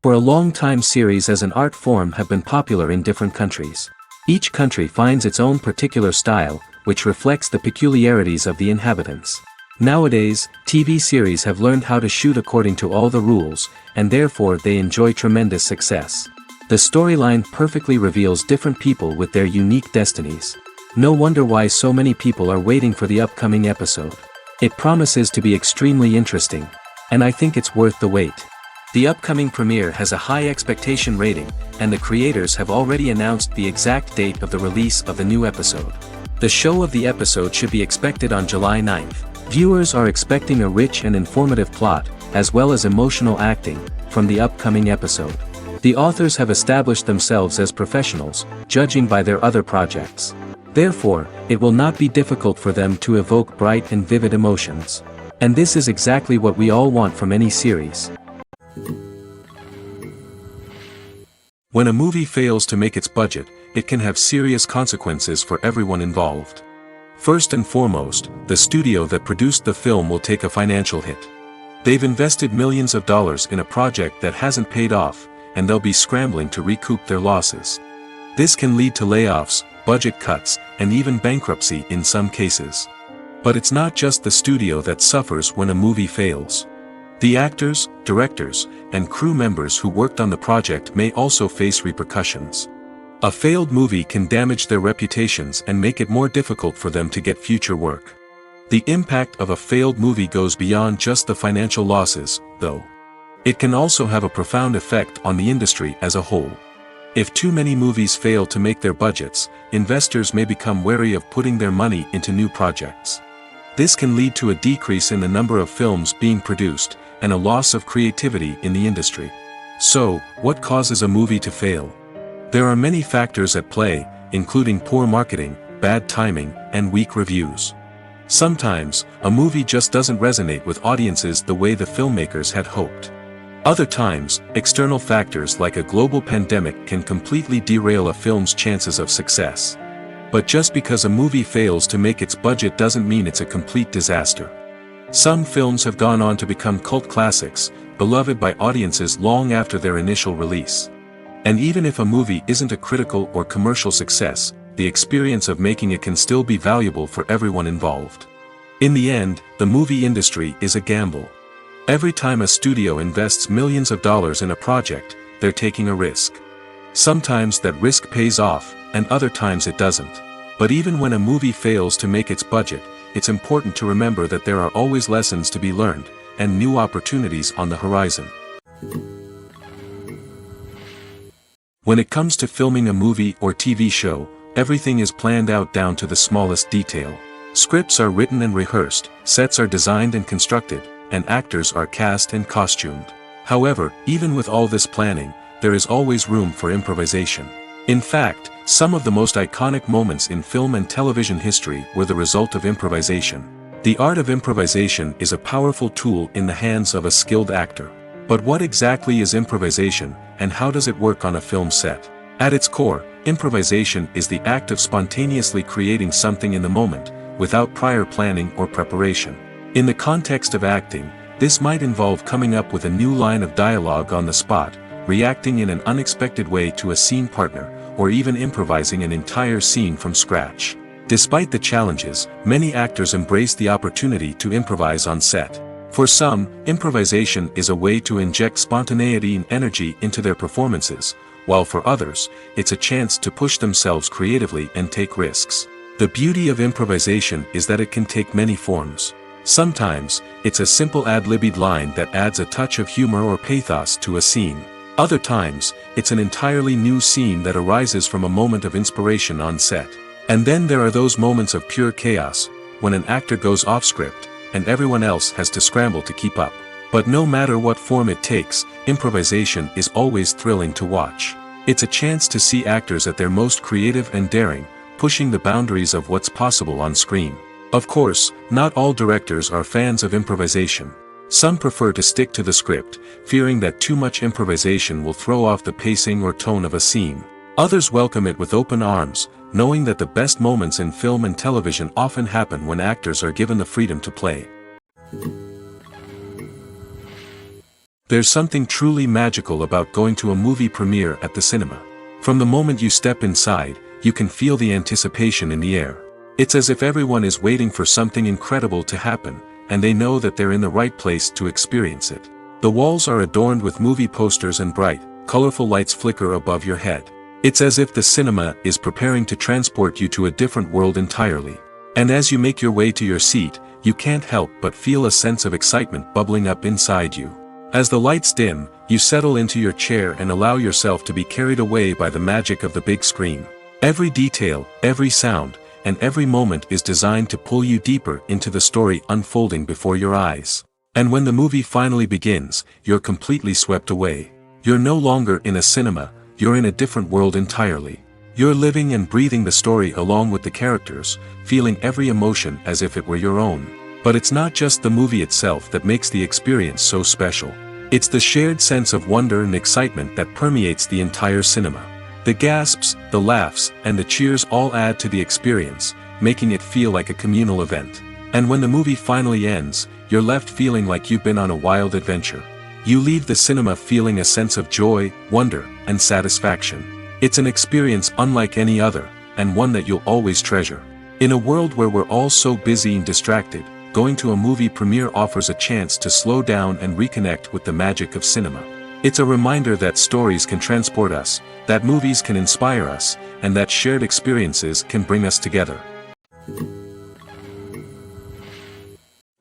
For a long time, series as an art form have been popular in different countries. Each country finds its own particular style, which reflects the peculiarities of the inhabitants. Nowadays, TV series have learned how to shoot according to all the rules, and therefore they enjoy tremendous success. The storyline perfectly reveals different people with their unique destinies. No wonder why so many people are waiting for the upcoming episode. It promises to be extremely interesting, and I think it's worth the wait. The upcoming premiere has a high expectation rating, and the creators have already announced the exact date of the release of the new episode. The show of the episode should be expected on July 9th. Viewers are expecting a rich and informative plot, as well as emotional acting, from the upcoming episode. The authors have established themselves as professionals, judging by their other projects. Therefore, it will not be difficult for them to evoke bright and vivid emotions. And this is exactly what we all want from any series. When a movie fails to make its budget, it can have serious consequences for everyone involved. First and foremost, the studio that produced the film will take a financial hit. They've invested millions of dollars in a project that hasn't paid off, and they'll be scrambling to recoup their losses. This can lead to layoffs, budget cuts, and even bankruptcy in some cases. But it's not just the studio that suffers when a movie fails. The actors, directors, and crew members who worked on the project may also face repercussions. A failed movie can damage their reputations and make it more difficult for them to get future work. The impact of a failed movie goes beyond just the financial losses, though. It can also have a profound effect on the industry as a whole. If too many movies fail to make their budgets, investors may become wary of putting their money into new projects. This can lead to a decrease in the number of films being produced, and a loss of creativity in the industry. So, what causes a movie to fail? There are many factors at play, including poor marketing, bad timing, and weak reviews. Sometimes, a movie just doesn't resonate with audiences the way the filmmakers had hoped. Other times, external factors like a global pandemic can completely derail a film's chances of success. But just because a movie fails to make its budget doesn't mean it's a complete disaster. Some films have gone on to become cult classics, beloved by audiences long after their initial release. And even if a movie isn't a critical or commercial success, the experience of making it can still be valuable for everyone involved. In the end, the movie industry is a gamble. Every time a studio invests millions of dollars in a project, they're taking a risk. Sometimes that risk pays off, and other times it doesn't. But even when a movie fails to make its budget, it's important to remember that there are always lessons to be learned, and new opportunities on the horizon. When it comes to filming a movie or TV show, everything is planned out down to the smallest detail. Scripts are written and rehearsed, sets are designed and constructed, and actors are cast and costumed. However, even with all this planning, there is always room for improvisation. In fact, some of the most iconic moments in film and television history were the result of improvisation. The art of improvisation is a powerful tool in the hands of a skilled actor. But what exactly is improvisation, and how does it work on a film set? At its core, improvisation is the act of spontaneously creating something in the moment, without prior planning or preparation. In the context of acting, this might involve coming up with a new line of dialogue on the spot, reacting in an unexpected way to a scene partner, or even improvising an entire scene from scratch. Despite the challenges, many actors embrace the opportunity to improvise on set. For some, improvisation is a way to inject spontaneity and energy into their performances, while for others, it's a chance to push themselves creatively and take risks. The beauty of improvisation is that it can take many forms. Sometimes, it's a simple ad-libbed line that adds a touch of humor or pathos to a scene. Other times, it's an entirely new scene that arises from a moment of inspiration on set. And then there are those moments of pure chaos, when an actor goes off script, and everyone else has to scramble to keep up. But no matter what form it takes, improvisation is always thrilling to watch. It's a chance to see actors at their most creative and daring, pushing the boundaries of what's possible on screen. Of course, not all directors are fans of improvisation. Some prefer to stick to the script, fearing that too much improvisation will throw off the pacing or tone of a scene. Others welcome it with open arms, knowing that the best moments in film and television often happen when actors are given the freedom to play. There's something truly magical about going to a movie premiere at the cinema. From the moment you step inside, you can feel the anticipation in the air. It's as if everyone is waiting for something incredible to happen, and they know that they're in the right place to experience it. The walls are adorned with movie posters and bright, colorful lights flicker above your head. It's as if the cinema is preparing to transport you to a different world entirely. And as you make your way to your seat, you can't help but feel a sense of excitement bubbling up inside you. As the lights dim, you settle into your chair and allow yourself to be carried away by the magic of the big screen. Every detail, every sound, and every moment is designed to pull you deeper into the story unfolding before your eyes. And when the movie finally begins, you're completely swept away. You're no longer in a cinema, you're in a different world entirely. You're living and breathing the story along with the characters, feeling every emotion as if it were your own. But it's not just the movie itself that makes the experience so special. It's the shared sense of wonder and excitement that permeates the entire cinema. The gasps, the laughs, and the cheers all add to the experience, making it feel like a communal event. And when the movie finally ends, you're left feeling like you've been on a wild adventure. You leave the cinema feeling a sense of joy, wonder, and satisfaction. It's an experience unlike any other, and one that you'll always treasure. In a world where we're all so busy and distracted, going to a movie premiere offers a chance to slow down and reconnect with the magic of cinema. It's a reminder that stories can transport us, that movies can inspire us, and that shared experiences can bring us together.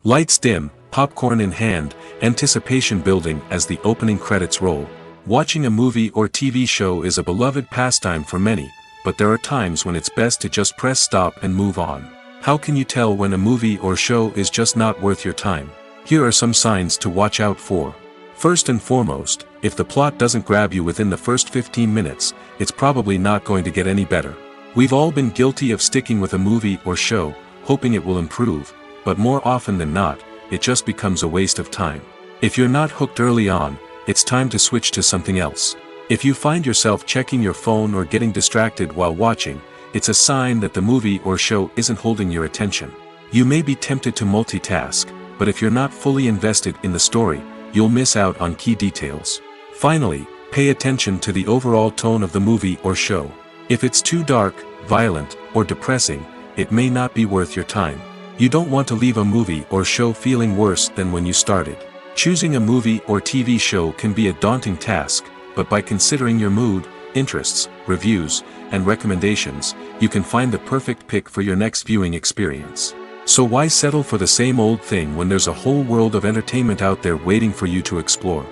Lights dim, popcorn in hand, anticipation building as the opening credits roll. Watching a movie or TV show is a beloved pastime for many, but there are times when it's best to just press stop and move on. How can you tell when a movie or show is just not worth your time? Here are some signs to watch out for. First and foremost, if the plot doesn't grab you within the first 15 minutes, it's probably not going to get any better. We've all been guilty of sticking with a movie or show, hoping it will improve, but more often than not, it just becomes a waste of time. If you're not hooked early on, it's time to switch to something else. If you find yourself checking your phone or getting distracted while watching, it's a sign that the movie or show isn't holding your attention. You may be tempted to multitask, but if you're not fully invested in the story, you'll miss out on key details. Finally, pay attention to the overall tone of the movie or show. If it's too dark, violent, or depressing, it may not be worth your time. You don't want to leave a movie or show feeling worse than when you started. Choosing a movie or TV show can be a daunting task, but by considering your mood, interests, reviews, and recommendations, you can find the perfect pick for your next viewing experience. So why settle for the same old thing when there's a whole world of entertainment out there waiting for you to explore?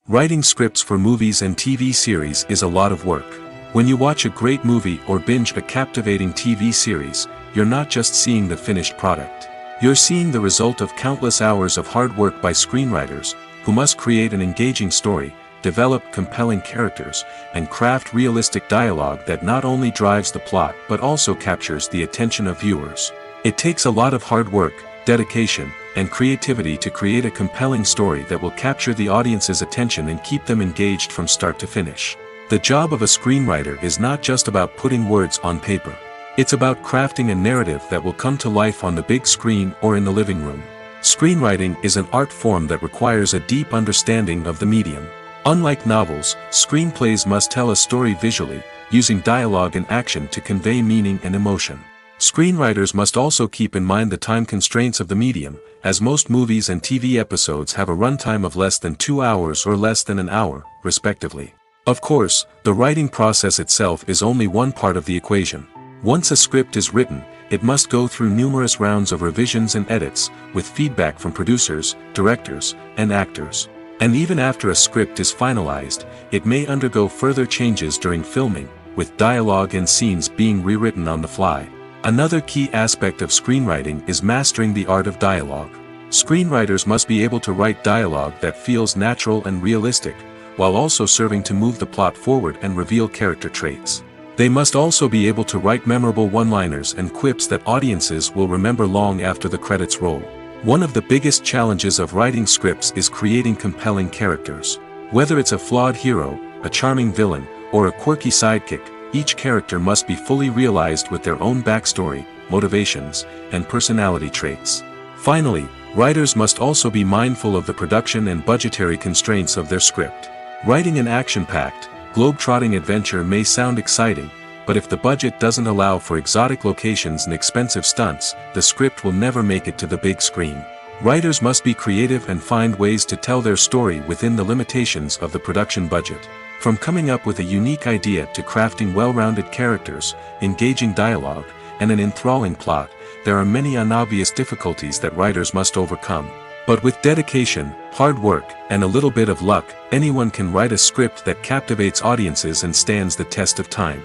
Writing scripts for movies and TV series is a lot of work. When you watch a great movie or binge a captivating TV series, you're not just seeing the finished product. You're seeing the result of countless hours of hard work by screenwriters, who must create an engaging story, develop compelling characters, and craft realistic dialogue that not only drives the plot but also captures the attention of viewers. It takes a lot of hard work, dedication, and creativity to create a compelling story that will capture the audience's attention and keep them engaged from start to finish. The job of a screenwriter is not just about putting words on paper. It's about crafting a narrative that will come to life on the big screen or in the living room. Screenwriting is an art form that requires a deep understanding of the medium. Unlike novels, screenplays must tell a story visually, using dialogue and action to convey meaning and emotion. Screenwriters must also keep in mind the time constraints of the medium, as most movies and TV episodes have a runtime of less than 2 hours or less than an hour, respectively. Of course, the writing process itself is only one part of the equation. Once a script is written, it must go through numerous rounds of revisions and edits, with feedback from producers, directors, and actors. And even after a script is finalized, it may undergo further changes during filming, with dialogue and scenes being rewritten on the fly. Another key aspect of screenwriting is mastering the art of dialogue. Screenwriters must be able to write dialogue that feels natural and realistic, while also serving to move the plot forward and reveal character traits. They must also be able to write memorable one-liners and quips that audiences will remember long after the credits roll. One of the biggest challenges of writing scripts is creating compelling characters. Whether it's a flawed hero, a charming villain, or a quirky sidekick, each character must be fully realized with their own backstory, motivations, and personality traits. Finally, Writers must also be mindful of the production and budgetary constraints of their script. Writing an action-packed, globe-trotting adventure may sound exciting, but if the budget doesn't allow for exotic locations and expensive stunts, the script will never make it to the big screen. Writers must be creative and find ways to tell their story within the limitations of the production budget. From coming up with a unique idea to crafting well-rounded characters, engaging dialogue, and an enthralling plot, there are many unobvious difficulties that writers must overcome. But with dedication, hard work, and a little bit of luck, anyone can write a script that captivates audiences and stands the test of time.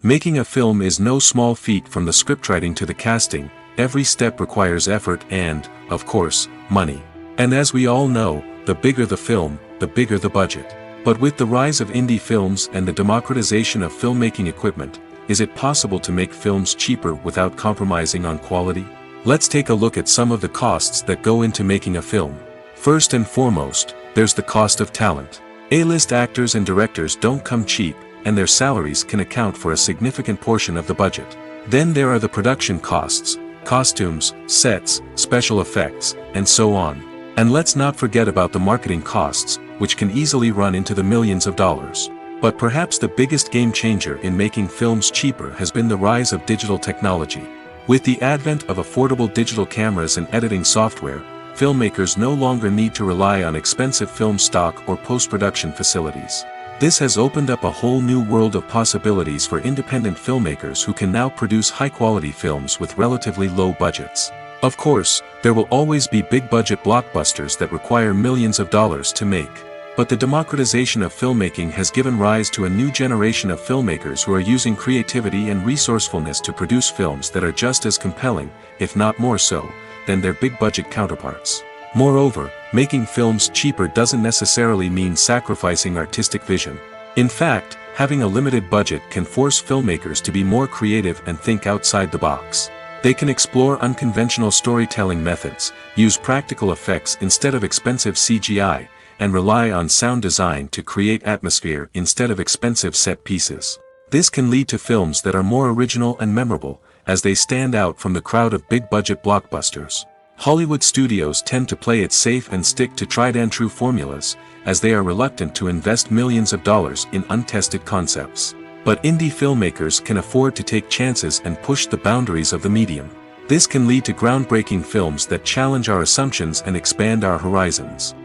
Making a film is no small feat. From the scriptwriting to the casting, every step requires effort and, of course, money. And as we all know, the bigger the film, the bigger the budget. But with the rise of indie films and the democratization of filmmaking equipment, is it possible to make films cheaper without compromising on quality? Let's take a look at some of the costs that go into making a film. First and foremost, there's the cost of talent. A-list actors and directors don't come cheap, and their salaries can account for a significant portion of the budget. Then there are the production costs, costumes, sets, special effects, and so on. And let's not forget about the marketing costs, which can easily run into the millions of dollars. But perhaps the biggest game changer in making films cheaper has been the rise of digital technology. With the advent of affordable digital cameras and editing software, filmmakers no longer need to rely on expensive film stock or post-production facilities. This has opened up a whole new world of possibilities for independent filmmakers who can now produce high-quality films with relatively low budgets. Of course, there will always be big-budget blockbusters that require millions of dollars to make. But the democratization of filmmaking has given rise to a new generation of filmmakers who are using creativity and resourcefulness to produce films that are just as compelling, if not more so, than their big-budget counterparts. Moreover, making films cheaper doesn't necessarily mean sacrificing artistic vision. In fact, having a limited budget can force filmmakers to be more creative and think outside the box. They can explore unconventional storytelling methods, use practical effects instead of expensive CGI, and rely on sound design to create atmosphere instead of expensive set pieces. This can lead to films that are more original and memorable, as they stand out from the crowd of big-budget blockbusters. Hollywood studios tend to play it safe and stick to tried-and-true formulas, as they are reluctant to invest millions of dollars in untested concepts. But indie filmmakers can afford to take chances and push the boundaries of the medium. This can lead to groundbreaking films that challenge our assumptions and expand our horizons.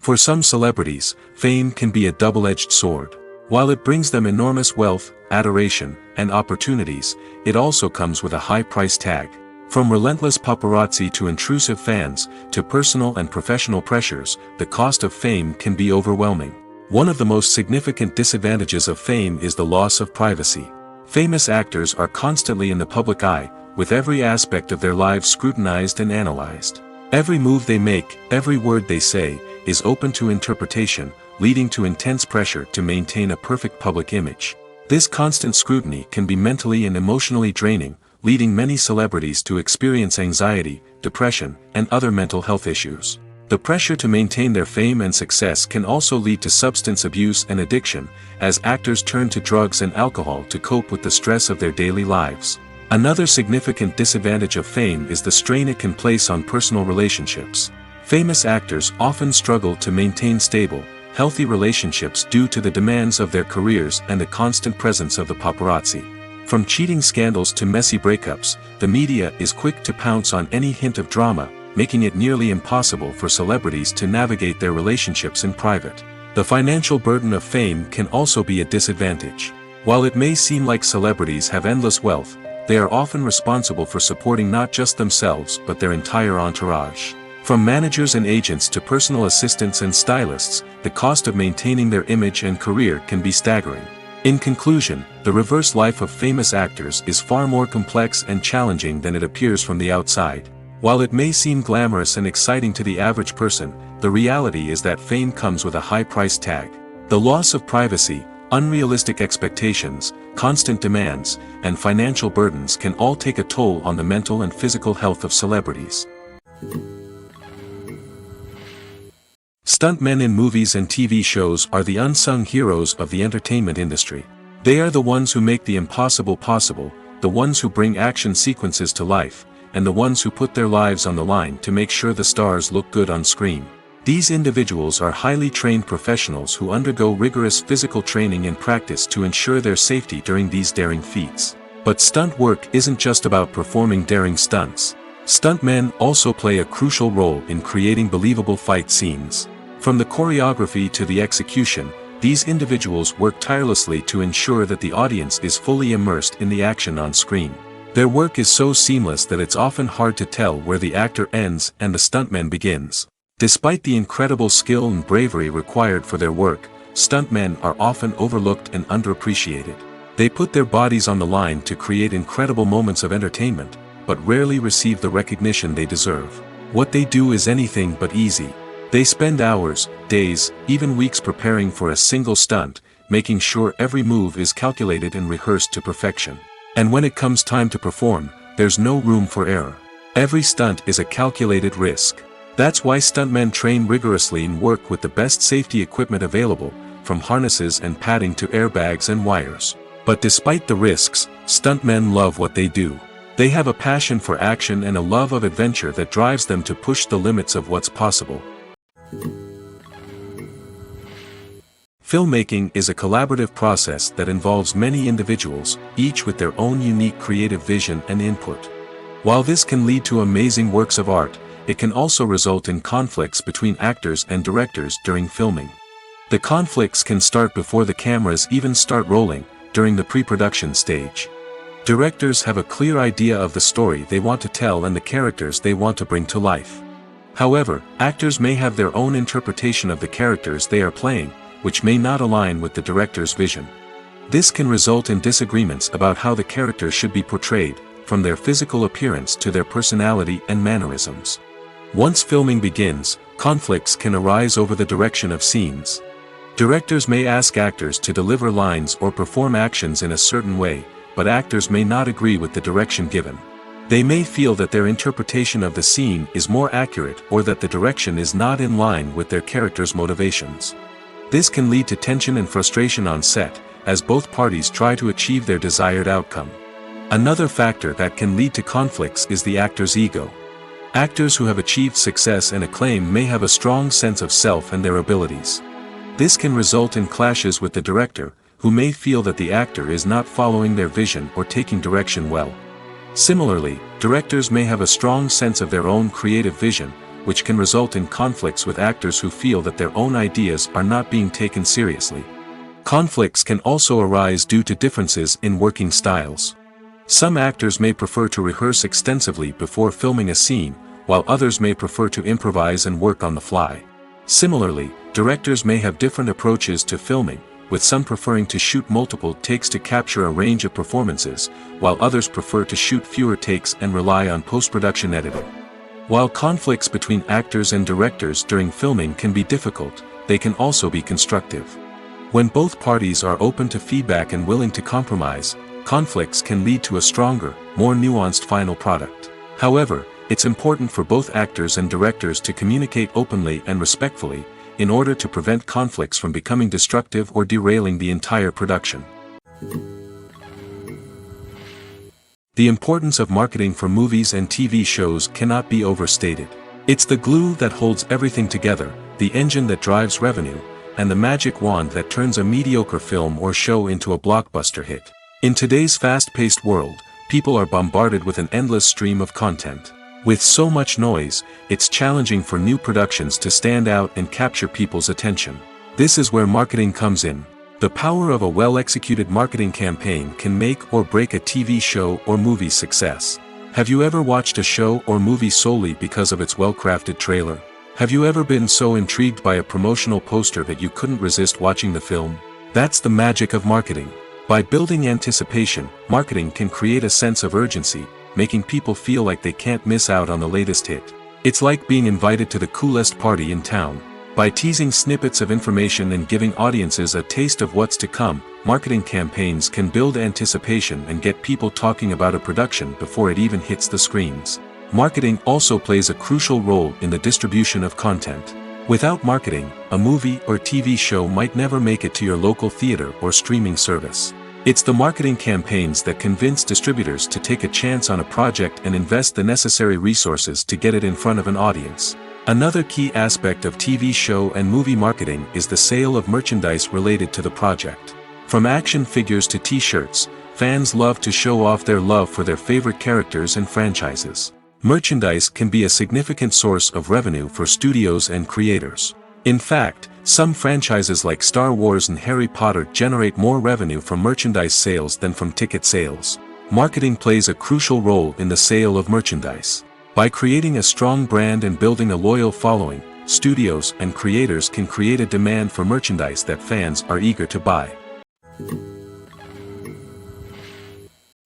For some celebrities, fame can be a double-edged sword. While it brings them enormous wealth, adoration, and opportunities, it also comes with a high price tag. From relentless paparazzi to intrusive fans, to personal and professional pressures, the cost of fame can be overwhelming. One of the most significant disadvantages of fame is the loss of privacy. Famous actors are constantly in the public eye, with every aspect of their lives scrutinized and analyzed. Every move they make, every word they say, is open to interpretation, leading to intense pressure to maintain a perfect public image. This constant scrutiny can be mentally and emotionally draining, leading many celebrities to experience anxiety, depression, and other mental health issues. The pressure to maintain their fame and success can also lead to substance abuse and addiction, as actors turn to drugs and alcohol to cope with the stress of their daily lives. Another significant disadvantage of fame is the strain it can place on personal relationships. Famous actors often struggle to maintain stable, healthy relationships due to the demands of their careers and the constant presence of the paparazzi. From cheating scandals to messy breakups, the media is quick to pounce on any hint of drama, making it nearly impossible for celebrities to navigate their relationships in private. The financial burden of fame can also be a disadvantage. While it may seem like celebrities have endless wealth, they are often responsible for supporting not just themselves but their entire entourage. From managers and agents to personal assistants and stylists, the cost of maintaining their image and career can be staggering. In conclusion, the reverse life of famous actors is far more complex and challenging than it appears from the outside. While it may seem glamorous and exciting to the average person, the reality is that fame comes with a high price tag. The loss of privacy, unrealistic expectations, constant demands, and financial burdens can all take a toll on the mental and physical health of celebrities. Stuntmen in movies and TV shows are the unsung heroes of the entertainment industry. They are the ones who make the impossible possible, the ones who bring action sequences to life, and the ones who put their lives on the line to make sure the stars look good on screen. These individuals are highly trained professionals who undergo rigorous physical training and practice to ensure their safety during these daring feats. But stunt work isn't just about performing daring stunts. Stuntmen also play a crucial role in creating believable fight scenes. From the choreography to the execution, these individuals work tirelessly to ensure that the audience is fully immersed in the action on screen. Their work is so seamless that it's often hard to tell where the actor ends and the stuntman begins. Despite the incredible skill and bravery required for their work, stuntmen are often overlooked and underappreciated. They put their bodies on the line to create incredible moments of entertainment, but rarely receive the recognition they deserve. What they do is anything but easy. They spend hours, days, even weeks preparing for a single stunt, making sure every move is calculated and rehearsed to perfection. And when it comes time to perform, there's no room for error. Every stunt is a calculated risk. That's why stuntmen train rigorously and work with the best safety equipment available, from harnesses and padding to airbags and wires. But despite the risks, stuntmen love what they do. They have a passion for action and a love of adventure that drives them to push the limits of what's possible. Filmmaking is a collaborative process that involves many individuals, each with their own unique creative vision and input. While this can lead to amazing works of art, it can also result in conflicts between actors and directors during filming. The conflicts can start before the cameras even start rolling, during the pre-production stage. Directors have a clear idea of the story they want to tell and the characters they want to bring to life. However, actors may have their own interpretation of the characters they are playing, which may not align with the director's vision. This can result in disagreements about how the character should be portrayed, from their physical appearance to their personality and mannerisms. Once filming begins, conflicts can arise over the direction of scenes. Directors may ask actors to deliver lines or perform actions in a certain way, but actors may not agree with the direction given. They may feel that their interpretation of the scene is more accurate or that the direction is not in line with their character's motivations. This can lead to tension and frustration on set, as both parties try to achieve their desired outcome. Another factor that can lead to conflicts is the actor's ego. Actors who have achieved success and acclaim may have a strong sense of self and their abilities. This can result in clashes with the director, who may feel that the actor is not following their vision or taking direction well. Similarly, directors may have a strong sense of their own creative vision, which can result in conflicts with actors who feel that their own ideas are not being taken seriously. Conflicts can also arise due to differences in working styles. Some actors may prefer to rehearse extensively before filming a scene, while others may prefer to improvise and work on the fly. Similarly, directors may have different approaches to filming, with some preferring to shoot multiple takes to capture a range of performances, while others prefer to shoot fewer takes and rely on post-production editing. While conflicts between actors and directors during filming can be difficult, they can also be constructive. When both parties are open to feedback and willing to compromise, conflicts can lead to a stronger, more nuanced final product. However, it's important for both actors and directors to communicate openly and respectfully, in order to prevent conflicts from becoming destructive or derailing the entire production. The importance of marketing for movies and TV shows cannot be overstated. It's the glue that holds everything together, the engine that drives revenue, and the magic wand that turns a mediocre film or show into a blockbuster hit. In today's fast-paced world, people are bombarded with an endless stream of content. With so much noise, it's challenging for new productions to stand out and capture people's attention. This is where marketing comes in. The power of a well-executed marketing campaign can make or break a TV show or movie's success. Have you ever watched a show or movie solely because of its well-crafted trailer? Have you ever been so intrigued by a promotional poster that you couldn't resist watching the film? That's the magic of marketing. By building anticipation, marketing can create a sense of urgency, making people feel like they can't miss out on the latest hit. It's like being invited to the coolest party in town. By teasing snippets of information and giving audiences a taste of what's to come, marketing campaigns can build anticipation and get people talking about a production before it even hits the screens. Marketing also plays a crucial role in the distribution of content. Without marketing, a movie or TV show might never make it to your local theater or streaming service. It's the marketing campaigns that convince distributors to take a chance on a project and invest the necessary resources to get it in front of an audience. Another key aspect of TV show and movie marketing is the sale of merchandise related to the project. From action figures to t-shirts, fans love to show off their love for their favorite characters and franchises. Merchandise can be a significant source of revenue for studios and creators. In fact, some franchises like Star Wars and Harry Potter generate more revenue from merchandise sales than from ticket sales. Marketing plays a crucial role in the sale of merchandise. By creating a strong brand and building a loyal following, studios and creators can create a demand for merchandise that fans are eager to buy.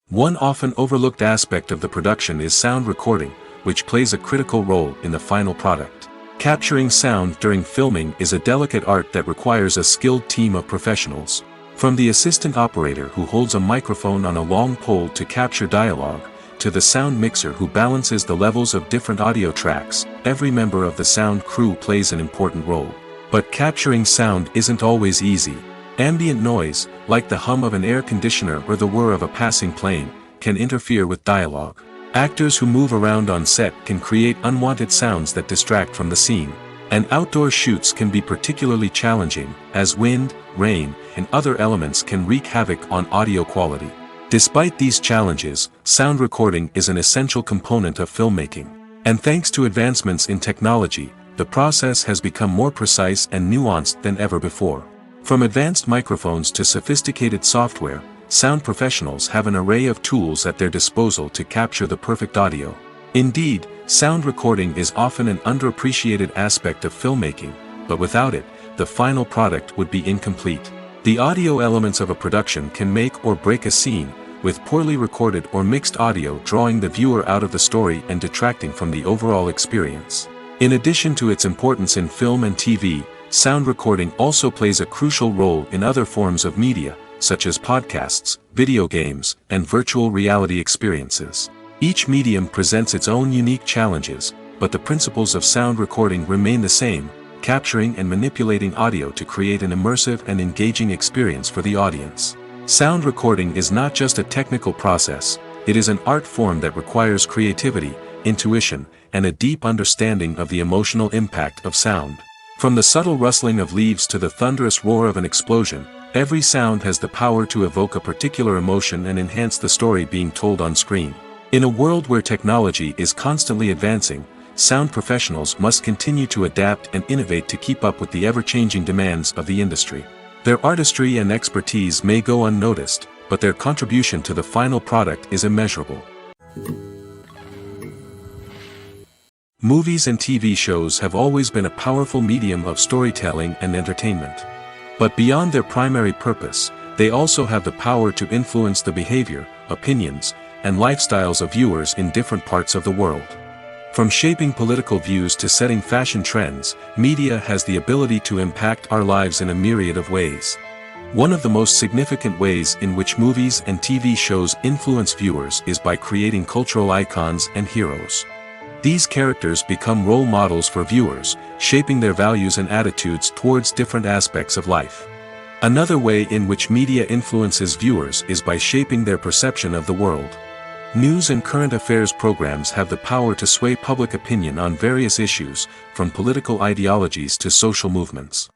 One often overlooked aspect of the production is sound recording, which plays a critical role in the final product. Capturing sound during filming is a delicate art that requires a skilled team of professionals. From the assistant operator who holds a microphone on a long pole to capture dialogue, to the sound mixer who balances the levels of different audio tracks, every member of the sound crew plays an important role. But capturing sound isn't always easy. Ambient noise, like the hum of an air conditioner or the whir of a passing plane, can interfere with dialogue. Actors who move around on set can create unwanted sounds that distract from the scene. And outdoor shoots can be particularly challenging, as wind, rain, and other elements can wreak havoc on audio quality. Despite these challenges, sound recording is an essential component of filmmaking. And thanks to advancements in technology, the process has become more precise and nuanced than ever before. From advanced microphones to sophisticated software, sound professionals have an array of tools at their disposal to capture the perfect audio. Indeed, sound recording is often an underappreciated aspect of filmmaking, but without it, the final product would be incomplete. The audio elements of a production can make or break a scene, with poorly recorded or mixed audio drawing the viewer out of the story and detracting from the overall experience. In addition to its importance in film and TV, sound recording also plays a crucial role in other forms of media, such as podcasts, video games, and virtual reality experiences. Each medium presents its own unique challenges, but the principles of sound recording remain the same, capturing and manipulating audio to create an immersive and engaging experience for the audience. Sound recording is not just a technical process, it is an art form that requires creativity, intuition, and a deep understanding of the emotional impact of sound. From the subtle rustling of leaves to the thunderous roar of an explosion, every sound has the power to evoke a particular emotion and enhance the story being told on screen. In a world where technology is constantly advancing, sound professionals must continue to adapt and innovate to keep up with the ever-changing demands of the industry. Their artistry and expertise may go unnoticed, but their contribution to the final product is immeasurable. Movies and TV shows have always been a powerful medium of storytelling and entertainment. But beyond their primary purpose, they also have the power to influence the behavior, opinions, and lifestyles of viewers in different parts of the world. From shaping political views to setting fashion trends, media has the ability to impact our lives in a myriad of ways. One of the most significant ways in which movies and TV shows influence viewers is by creating cultural icons and heroes. These characters become role models for viewers, shaping their values and attitudes towards different aspects of life. Another way in which media influences viewers is by shaping their perception of the world. News and current affairs programs have the power to sway public opinion on various issues, from political ideologies to social movements.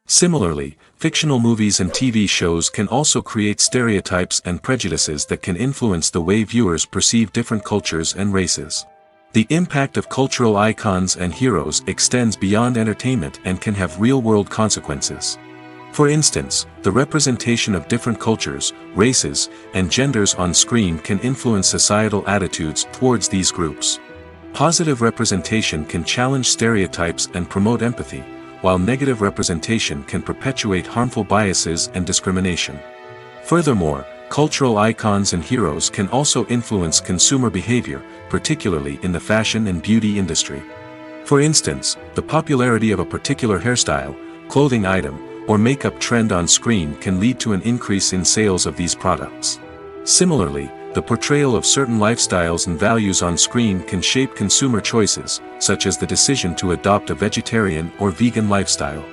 Similarly, fictional movies and TV shows can also create stereotypes and prejudices that can influence the way viewers perceive different cultures and races. The impact of cultural icons and heroes extends beyond entertainment and can have real-world consequences. For instance, the representation of different cultures, races, and genders on screen can influence societal attitudes towards these groups. Positive representation can challenge stereotypes and promote empathy, while negative representation can perpetuate harmful biases and discrimination. Furthermore, cultural icons and heroes can also influence consumer behavior, particularly in the fashion and beauty industry. For instance, the popularity of a particular hairstyle, clothing item, or makeup trend on screen can lead to an increase in sales of these products. Similarly, the portrayal of certain lifestyles and values on screen can shape consumer choices, such as the decision to adopt a vegetarian or vegan lifestyle.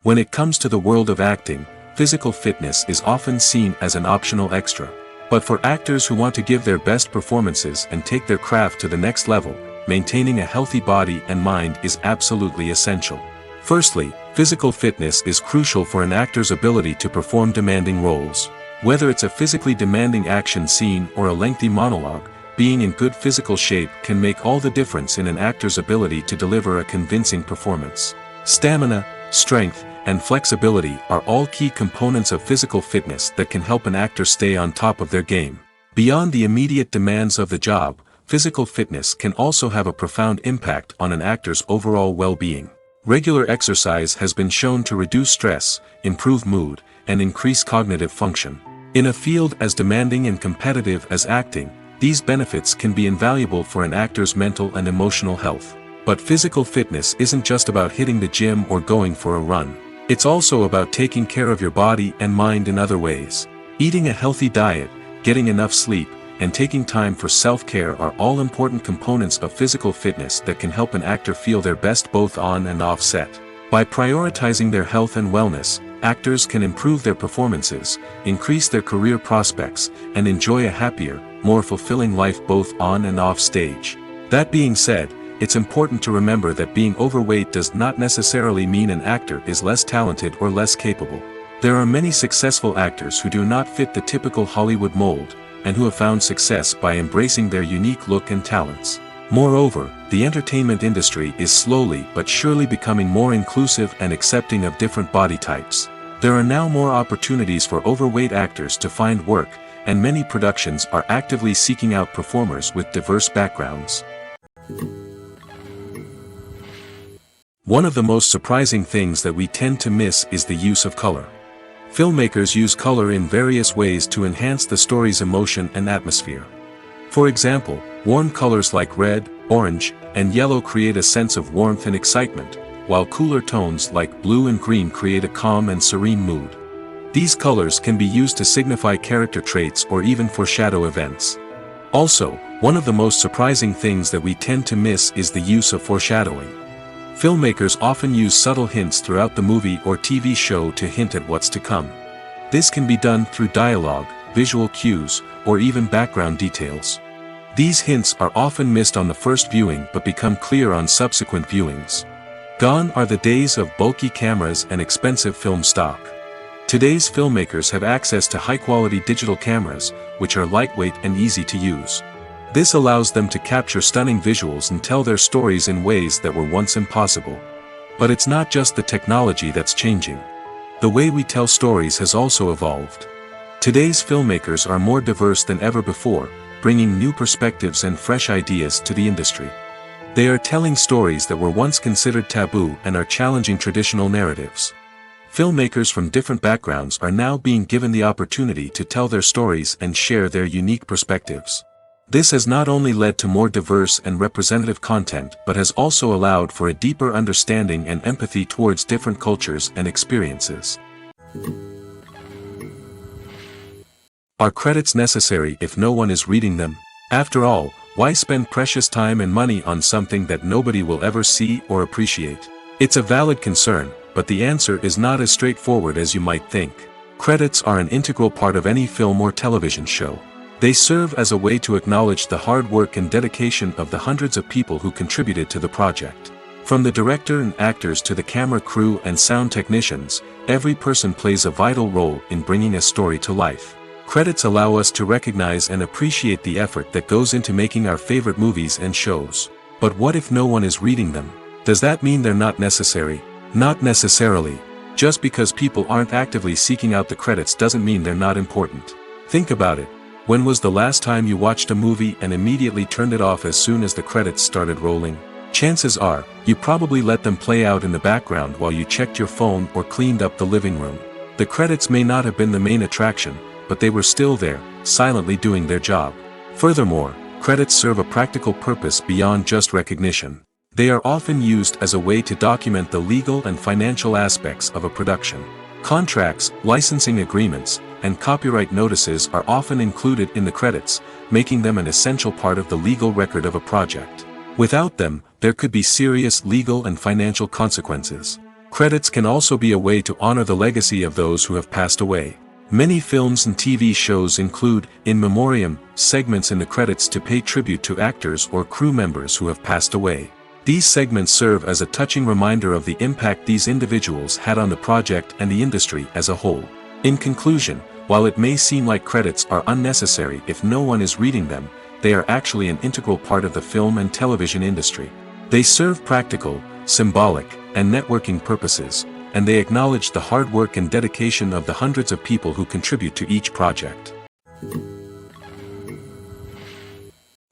When it comes to the world of acting, physical fitness is often seen as an optional extra. But for actors who want to give their best performances and take their craft to the next level, maintaining a healthy body and mind is absolutely essential. Firstly, physical fitness is crucial for an actor's ability to perform demanding roles. Whether it's a physically demanding action scene or a lengthy monologue, being in good physical shape can make all the difference in an actor's ability to deliver a convincing performance. Stamina, strength, and flexibility are all key components of physical fitness that can help an actor stay on top of their game. Beyond the immediate demands of the job, physical fitness can also have a profound impact on an actor's overall well-being. Regular exercise has been shown to reduce stress, improve mood, and increase cognitive function. In a field as demanding and competitive as acting, these benefits can be invaluable for an actor's mental and emotional health. But physical fitness isn't just about hitting the gym or going for a run. It's also about taking care of your body and mind in other ways. Eating a healthy diet, getting enough sleep, and taking time for self-care are all important components of physical fitness that can help an actor feel their best both on and off set. By prioritizing their health and wellness, actors can improve their performances, increase their career prospects, and enjoy a happier, more fulfilling life both on and off stage. That being said, it's important to remember that being overweight does not necessarily mean an actor is less talented or less capable. There are many successful actors who do not fit the typical Hollywood mold, and who have found success by embracing their unique look and talents. Moreover, the entertainment industry is slowly but surely becoming more inclusive and accepting of different body types. There are now more opportunities for overweight actors to find work, and many productions are actively seeking out performers with diverse backgrounds. One of the most surprising things that we tend to miss is the use of color. Filmmakers use color in various ways to enhance the story's emotion and atmosphere. For example, warm colors like red, orange, and yellow create a sense of warmth and excitement, while cooler tones like blue and green create a calm and serene mood. These colors can be used to signify character traits or even foreshadow events. Also, one of the most surprising things that we tend to miss is the use of foreshadowing. Filmmakers often use subtle hints throughout the movie or TV show to hint at what's to come. This can be done through dialogue, visual cues, or even background details. These hints are often missed on the first viewing but become clear on subsequent viewings. Gone are the days of bulky cameras and expensive film stock. Today's filmmakers have access to high-quality digital cameras, which are lightweight and easy to use. This allows them to capture stunning visuals and tell their stories in ways that were once impossible. But it's not just the technology that's changing. The way we tell stories has also evolved. Today's filmmakers are more diverse than ever before, bringing new perspectives and fresh ideas to the industry. They are telling stories that were once considered taboo and are challenging traditional narratives. Filmmakers from different backgrounds are now being given the opportunity to tell their stories and share their unique perspectives. This has not only led to more diverse and representative content but has also allowed for a deeper understanding and empathy towards different cultures and experiences. Are credits necessary if no one is reading them? After all, why spend precious time and money on something that nobody will ever see or appreciate? It's a valid concern, but the answer is not as straightforward as you might think. Credits are an integral part of any film or television show. They serve as a way to acknowledge the hard work and dedication of the hundreds of people who contributed to the project. From the director and actors to the camera crew and sound technicians, every person plays a vital role in bringing a story to life. Credits allow us to recognize and appreciate the effort that goes into making our favorite movies and shows. But what if no one is reading them? Does that mean they're not necessary? Not necessarily. Just because people aren't actively seeking out the credits doesn't mean they're not important. Think about it. When was the last time you watched a movie and immediately turned it off as soon as the credits started rolling? Chances are, you probably let them play out in the background while you checked your phone or cleaned up the living room. The credits may not have been the main attraction, but they were still there, silently doing their job. Furthermore, credits serve a practical purpose beyond just recognition. They are often used as a way to document the legal and financial aspects of a production. Contracts, licensing agreements, and copyright notices are often included in the credits, making them an essential part of the legal record of a project. Without them, there could be serious legal and financial consequences. Credits can also be a way to honor the legacy of those who have passed away. Many films and TV shows include, in memoriam, segments in the credits to pay tribute to actors or crew members who have passed away. These segments serve as a touching reminder of the impact these individuals had on the project and the industry as a whole. In conclusion, while it may seem like credits are unnecessary if no one is reading them, they are actually an integral part of the film and television industry. They serve practical, symbolic, and networking purposes, and they acknowledge the hard work and dedication of the hundreds of people who contribute to each project.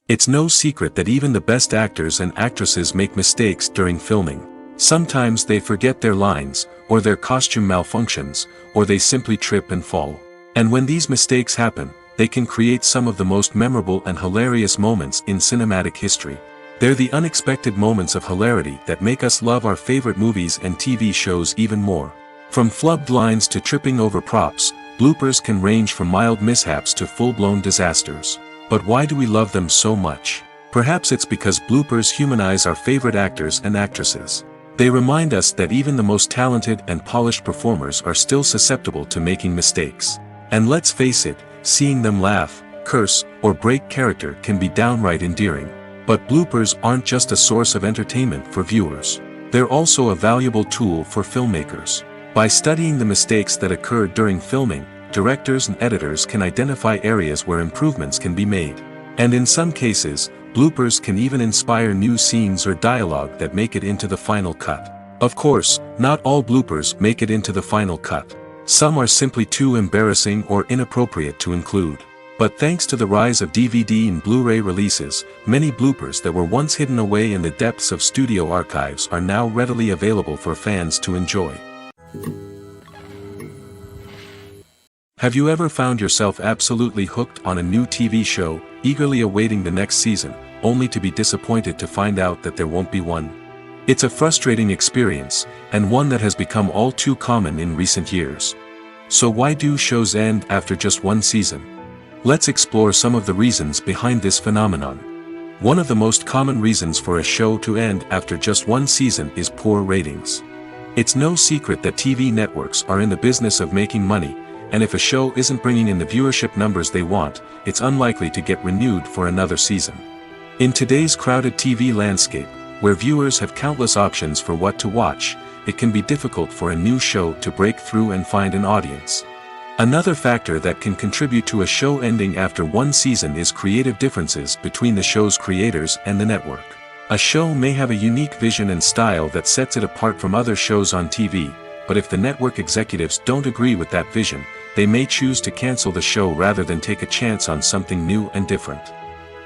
It's no secret that even the best actors and actresses make mistakes during filming. Sometimes they forget their lines, or their costume malfunctions, or they simply trip and fall. And when these mistakes happen, they can create some of the most memorable and hilarious moments in cinematic history. They're the unexpected moments of hilarity that make us love our favorite movies and TV shows even more. From flubbed lines to tripping over props, bloopers can range from mild mishaps to full-blown disasters. But why do we love them so much? Perhaps it's because bloopers humanize our favorite actors and actresses. They remind us that even the most talented and polished performers are still susceptible to making mistakes. And let's face it, seeing them laugh, curse, or break character can be downright endearing. But bloopers aren't just a source of entertainment for viewers. They're also a valuable tool for filmmakers. By studying the mistakes that occur during filming, directors and editors can identify areas where improvements can be made. And in some cases, bloopers can even inspire new scenes or dialogue that make it into the final cut. Of course, not all bloopers make it into the final cut. Some are simply too embarrassing or inappropriate to include. But thanks to the rise of DVD and Blu-ray releases, many bloopers that were once hidden away in the depths of studio archives are now readily available for fans to enjoy. Have you ever found yourself absolutely hooked on a new TV show, eagerly awaiting the next season, only to be disappointed to find out that there won't be one? It's a frustrating experience, and one that has become all too common in recent years. So why do shows end after just one season? Let's explore some of the reasons behind this phenomenon. One of the most common reasons for a show to end after just one season is poor ratings. It's no secret that TV networks are in the business of making money, and if a show isn't bringing in the viewership numbers they want, it's unlikely to get renewed for another season. In today's crowded TV landscape, where viewers have countless options for what to watch, it can be difficult for a new show to break through and find an audience. Another factor that can contribute to a show ending after one season is creative differences between the show's creators and the network. A show may have a unique vision and style that sets it apart from other shows on TV, but if the network executives don't agree with that vision, they may choose to cancel the show rather than take a chance on something new and different.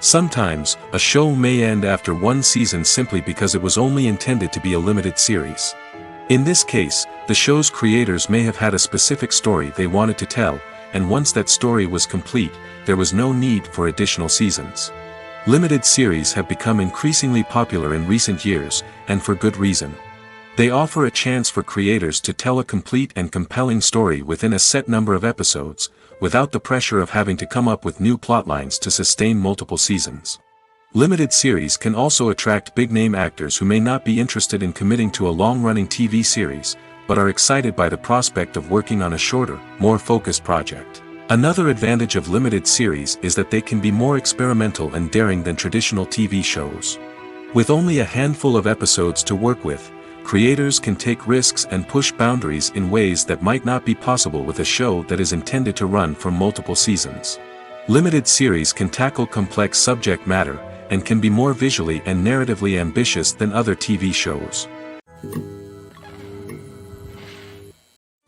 Sometimes, a show may end after one season simply because it was only intended to be a limited series. In this case, the show's creators may have had a specific story they wanted to tell, and once that story was complete, there was no need for additional seasons. Limited series have become increasingly popular in recent years, and for good reason. They offer a chance for creators to tell a complete and compelling story within a set number of episodes, without the pressure of having to come up with new plotlines to sustain multiple seasons. Limited series can also attract big-name actors who may not be interested in committing to a long-running TV series, but are excited by the prospect of working on a shorter, more focused project. Another advantage of limited series is that they can be more experimental and daring than traditional TV shows. With only a handful of episodes to work with, creators can take risks and push boundaries in ways that might not be possible with a show that is intended to run for multiple seasons. Limited series can tackle complex subject matter, and can be more visually and narratively ambitious than other TV shows.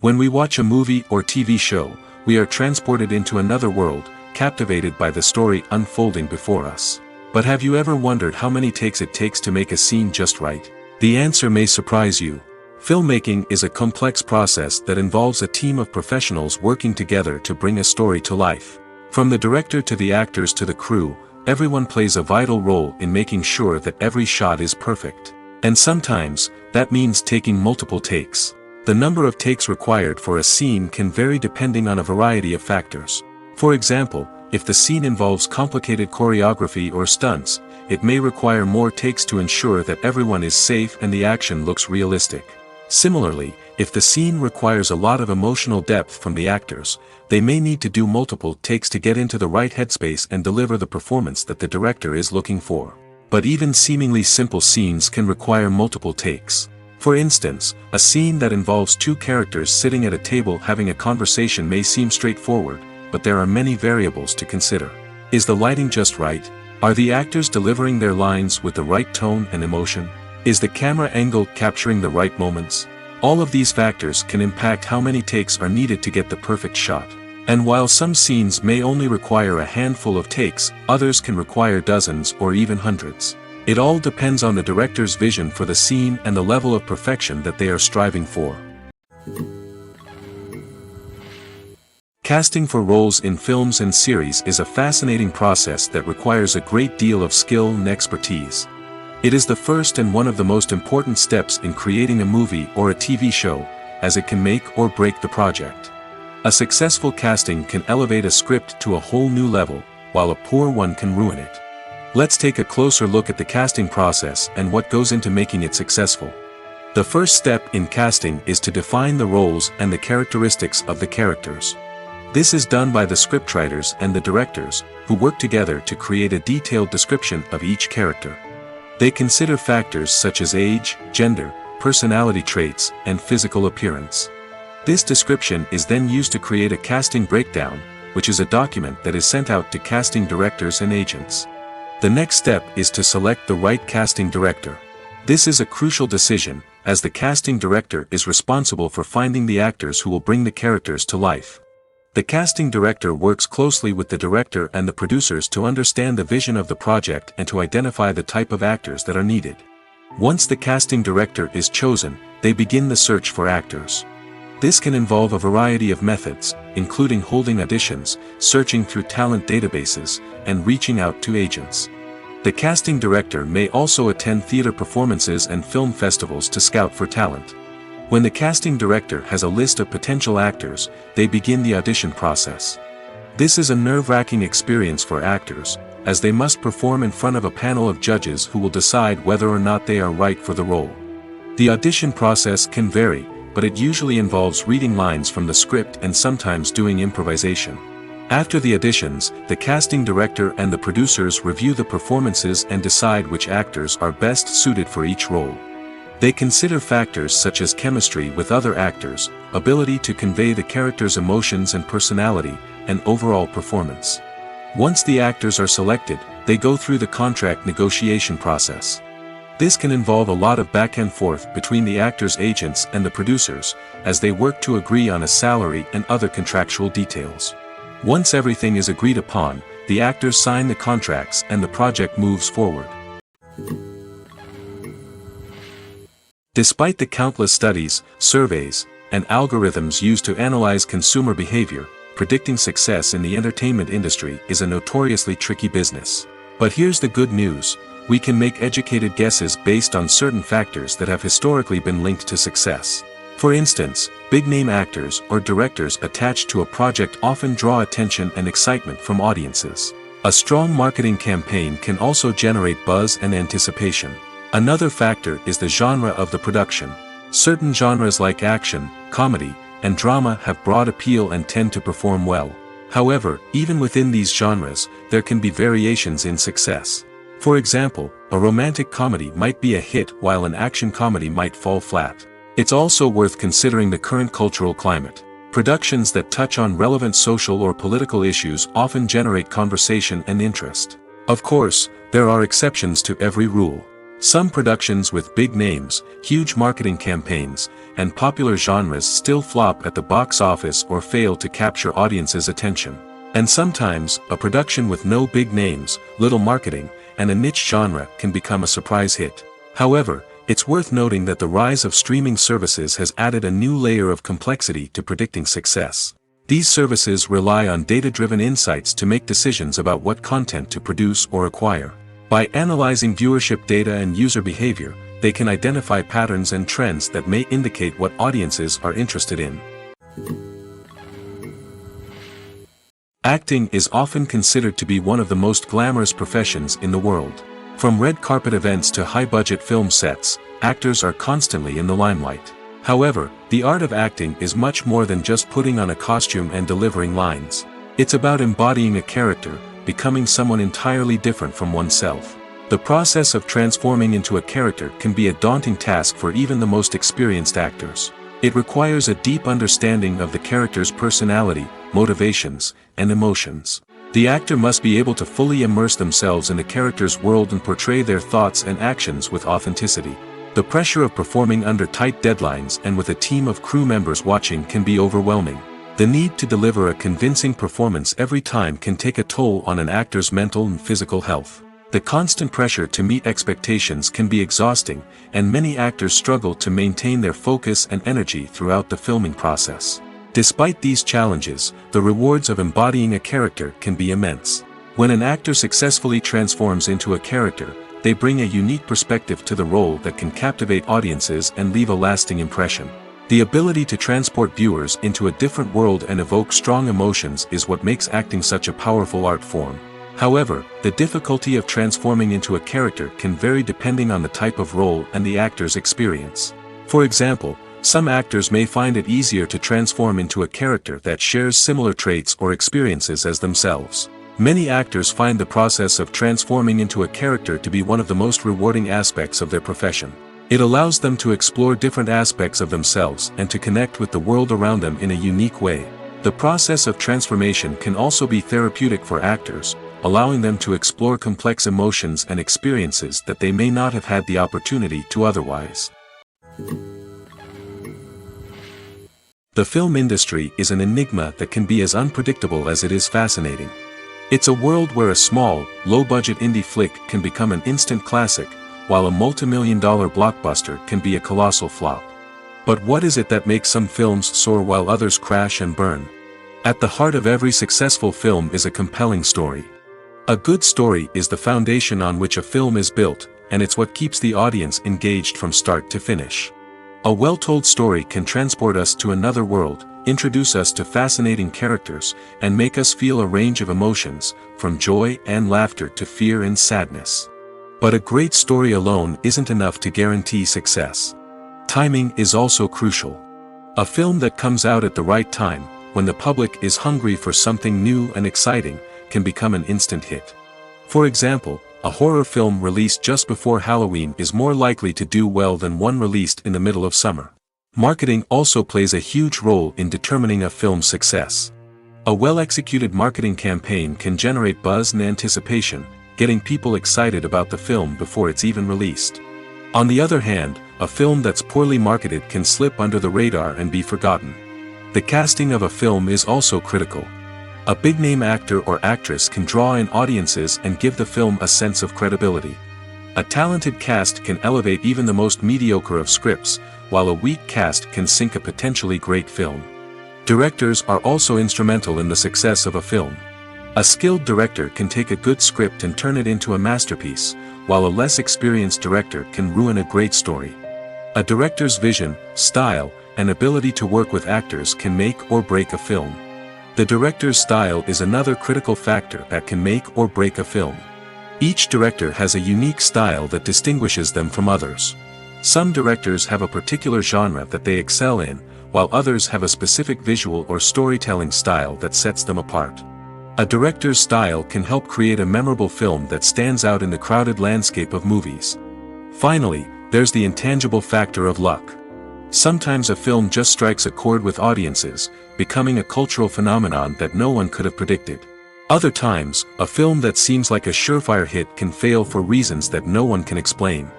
When we watch a movie or TV show, we are transported into another world, captivated by the story unfolding before us. But have you ever wondered how many takes it takes to make a scene just right? The answer may surprise you. Filmmaking is a complex process that involves a team of professionals working together to bring a story to life. From the director to the actors to the crew, everyone plays a vital role in making sure that every shot is perfect. And sometimes, that means taking multiple takes. The number of takes required for a scene can vary depending on a variety of factors. For example, if the scene involves complicated choreography or stunts, it may require more takes to ensure that everyone is safe and the action looks realistic. Similarly, if the scene requires a lot of emotional depth from the actors, they may need to do multiple takes to get into the right headspace and deliver the performance that the director is looking for. But even seemingly simple scenes can require multiple takes. For instance, a scene that involves two characters sitting at a table having a conversation may seem straightforward, but there are many variables to consider. Is the lighting just right? Are the actors delivering their lines with the right tone and emotion? Is the camera angle capturing the right moments? All of these factors can impact how many takes are needed to get the perfect shot. And while some scenes may only require a handful of takes, others can require dozens or even hundreds. It all depends on the director's vision for the scene and the level of perfection that they are striving for. Casting for roles in films and series is a fascinating process that requires a great deal of skill and expertise. It is the first and one of the most important steps in creating a movie or a TV show, as it can make or break the project. A successful casting can elevate a script to a whole new level, while a poor one can ruin it. Let's take a closer look at the casting process and what goes into making it successful. The first step in casting is to define the roles and the characteristics of the characters. This is done by the scriptwriters and the directors, who work together to create a detailed description of each character. They consider factors such as age, gender, personality traits, and physical appearance. This description is then used to create a casting breakdown, which is a document that is sent out to casting directors and agents. The next step is to select the right casting director. This is a crucial decision, as the casting director is responsible for finding the actors who will bring the characters to life. The casting director works closely with the director and the producers to understand the vision of the project and to identify the type of actors that are needed. Once the casting director is chosen, they begin the search for actors. This can involve a variety of methods, including holding auditions, searching through talent databases, and reaching out to agents. The casting director may also attend theater performances and film festivals to scout for talent. When the casting director has a list of potential actors, they begin the audition process. This is a nerve-wracking experience for actors, as they must perform in front of a panel of judges who will decide whether or not they are right for the role. The audition process can vary, but it usually involves reading lines from the script and sometimes doing improvisation. After the auditions, the casting director and the producers review the performances and decide which actors are best suited for each role. They consider factors such as chemistry with other actors, ability to convey the character's emotions and personality, and overall performance. Once the actors are selected, they go through the contract negotiation process. This can involve a lot of back and forth between the actors' agents and the producers, as they work to agree on a salary and other contractual details. Once everything is agreed upon, the actors sign the contracts and the project moves forward. Despite the countless studies, surveys, and algorithms used to analyze consumer behavior, predicting success in the entertainment industry is a notoriously tricky business. But here's the good news: we can make educated guesses based on certain factors that have historically been linked to success. For instance, big-name actors or directors attached to a project often draw attention and excitement from audiences. A strong marketing campaign can also generate buzz and anticipation. Another factor is the genre of the production. Certain genres like action, comedy, and drama have broad appeal and tend to perform well. However, even within these genres, there can be variations in success. For example, a romantic comedy might be a hit while an action comedy might fall flat. It's also worth considering the current cultural climate. Productions that touch on relevant social or political issues often generate conversation and interest. Of course, there are exceptions to every rule. Some productions with big names, huge marketing campaigns, and popular genres still flop at the box office or fail to capture audiences' attention. And sometimes, a production with no big names, little marketing, and a niche genre can become a surprise hit. However, it's worth noting that the rise of streaming services has added a new layer of complexity to predicting success. These services rely on data-driven insights to make decisions about what content to produce or acquire. By analyzing viewership data and user behavior, they can identify patterns and trends that may indicate what audiences are interested in. Acting is often considered to be one of the most glamorous professions in the world. From red carpet events to high-budget film sets, actors are constantly in the limelight. However, the art of acting is much more than just putting on a costume and delivering lines. It's about embodying a character, becoming someone entirely different from oneself. The process of transforming into a character can be a daunting task for even the most experienced actors. It requires a deep understanding of the character's personality, motivations, and emotions. The actor must be able to fully immerse themselves in the character's world and portray their thoughts and actions with authenticity. The pressure of performing under tight deadlines and with a team of crew members watching can be overwhelming. The need to deliver a convincing performance every time can take a toll on an actor's mental and physical health. The constant pressure to meet expectations can be exhausting, and many actors struggle to maintain their focus and energy throughout the filming process. Despite these challenges, the rewards of embodying a character can be immense. When an actor successfully transforms into a character, they bring a unique perspective to the role that can captivate audiences and leave a lasting impression. The ability to transport viewers into a different world and evoke strong emotions is what makes acting such a powerful art form. However, the difficulty of transforming into a character can vary depending on the type of role and the actor's experience. For example, some actors may find it easier to transform into a character that shares similar traits or experiences as themselves. Many actors find the process of transforming into a character to be one of the most rewarding aspects of their profession. It allows them to explore different aspects of themselves and to connect with the world around them in a unique way. The process of transformation can also be therapeutic for actors, allowing them to explore complex emotions and experiences that they may not have had the opportunity to otherwise. The film industry is an enigma that can be as unpredictable as it is fascinating. It's a world where a small, low-budget indie flick can become an instant classic, while a multi-million-dollar blockbuster can be a colossal flop. But what is it that makes some films soar while others crash and burn? At the heart of every successful film is a compelling story. A good story is the foundation on which a film is built, and it's what keeps the audience engaged from start to finish. A well-told story can transport us to another world, introduce us to fascinating characters, and make us feel a range of emotions, from joy and laughter to fear and sadness. But a great story alone isn't enough to guarantee success. Timing is also crucial. A film that comes out at the right time, when the public is hungry for something new and exciting, can become an instant hit. For example, a horror film released just before Halloween is more likely to do well than one released in the middle of summer. Marketing also plays a huge role in determining a film's success. A well-executed marketing campaign can generate buzz and anticipation, getting people excited about the film before it's even released. On the other hand, a film that's poorly marketed can slip under the radar and be forgotten. The casting of a film is also critical. A big-name actor or actress can draw in audiences and give the film a sense of credibility. A talented cast can elevate even the most mediocre of scripts, while a weak cast can sink a potentially great film. Directors are also instrumental in the success of a film. A skilled director can take a good script and turn it into a masterpiece, while a less experienced director can ruin a great story. A director's vision, style, and ability to work with actors can make or break a film. The director's style is another critical factor that can make or break a film. Each director has a unique style that distinguishes them from others. Some directors have a particular genre that they excel in, while others have a specific visual or storytelling style that sets them apart. A director's style can help create a memorable film that stands out in the crowded landscape of movies. Finally, there's the intangible factor of luck. Sometimes a film just strikes a chord with audiences, becoming a cultural phenomenon that no one could have predicted. Other times, a film that seems like a surefire hit can fail for reasons that no one can explain.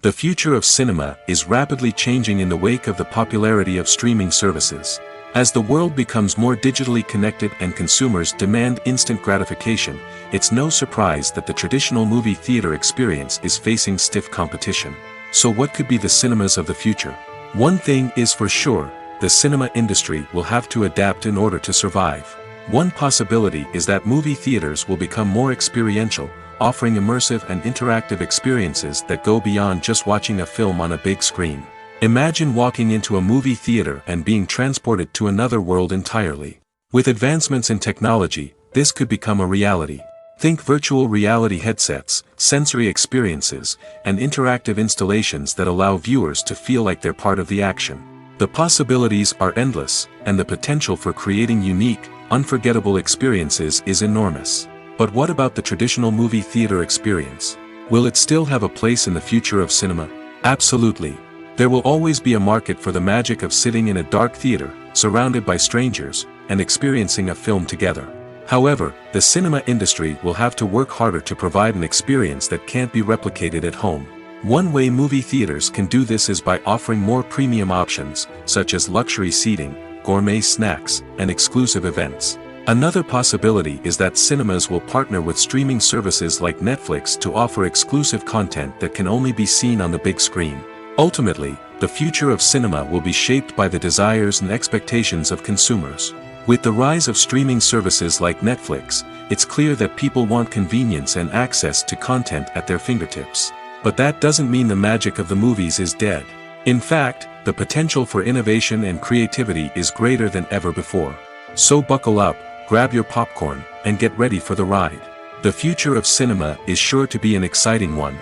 The future of cinema is rapidly changing in the wake of the popularity of streaming services. As the world becomes more digitally connected and consumers demand instant gratification, it's no surprise that the traditional movie theater experience is facing stiff competition. So what could be the cinemas of the future? One thing is for sure, the cinema industry will have to adapt in order to survive. One possibility is that movie theaters will become more experiential, offering immersive and interactive experiences that go beyond just watching a film on a big screen. Imagine walking into a movie theater and being transported to another world entirely. With advancements in technology, this could become a reality. Think virtual reality headsets, sensory experiences, and interactive installations that allow viewers to feel like they're part of the action. The possibilities are endless, and the potential for creating unique, unforgettable experiences is enormous. But what about the traditional movie theater experience? Will it still have a place in the future of cinema? Absolutely. There will always be a market for the magic of sitting in a dark theater, surrounded by strangers, and experiencing a film together. However, the cinema industry will have to work harder to provide an experience that can't be replicated at home. One way movie theaters can do this is by offering more premium options, such as luxury seating, gourmet snacks, and exclusive events. Another possibility is that cinemas will partner with streaming services like Netflix to offer exclusive content that can only be seen on the big screen. Ultimately, the future of cinema will be shaped by the desires and expectations of consumers. With the rise of streaming services like Netflix, it's clear that people want convenience and access to content at their fingertips. But that doesn't mean the magic of the movies is dead. In fact, the potential for innovation and creativity is greater than ever before. So buckle up, grab your popcorn, and get ready for the ride. The future of cinema is sure to be an exciting one.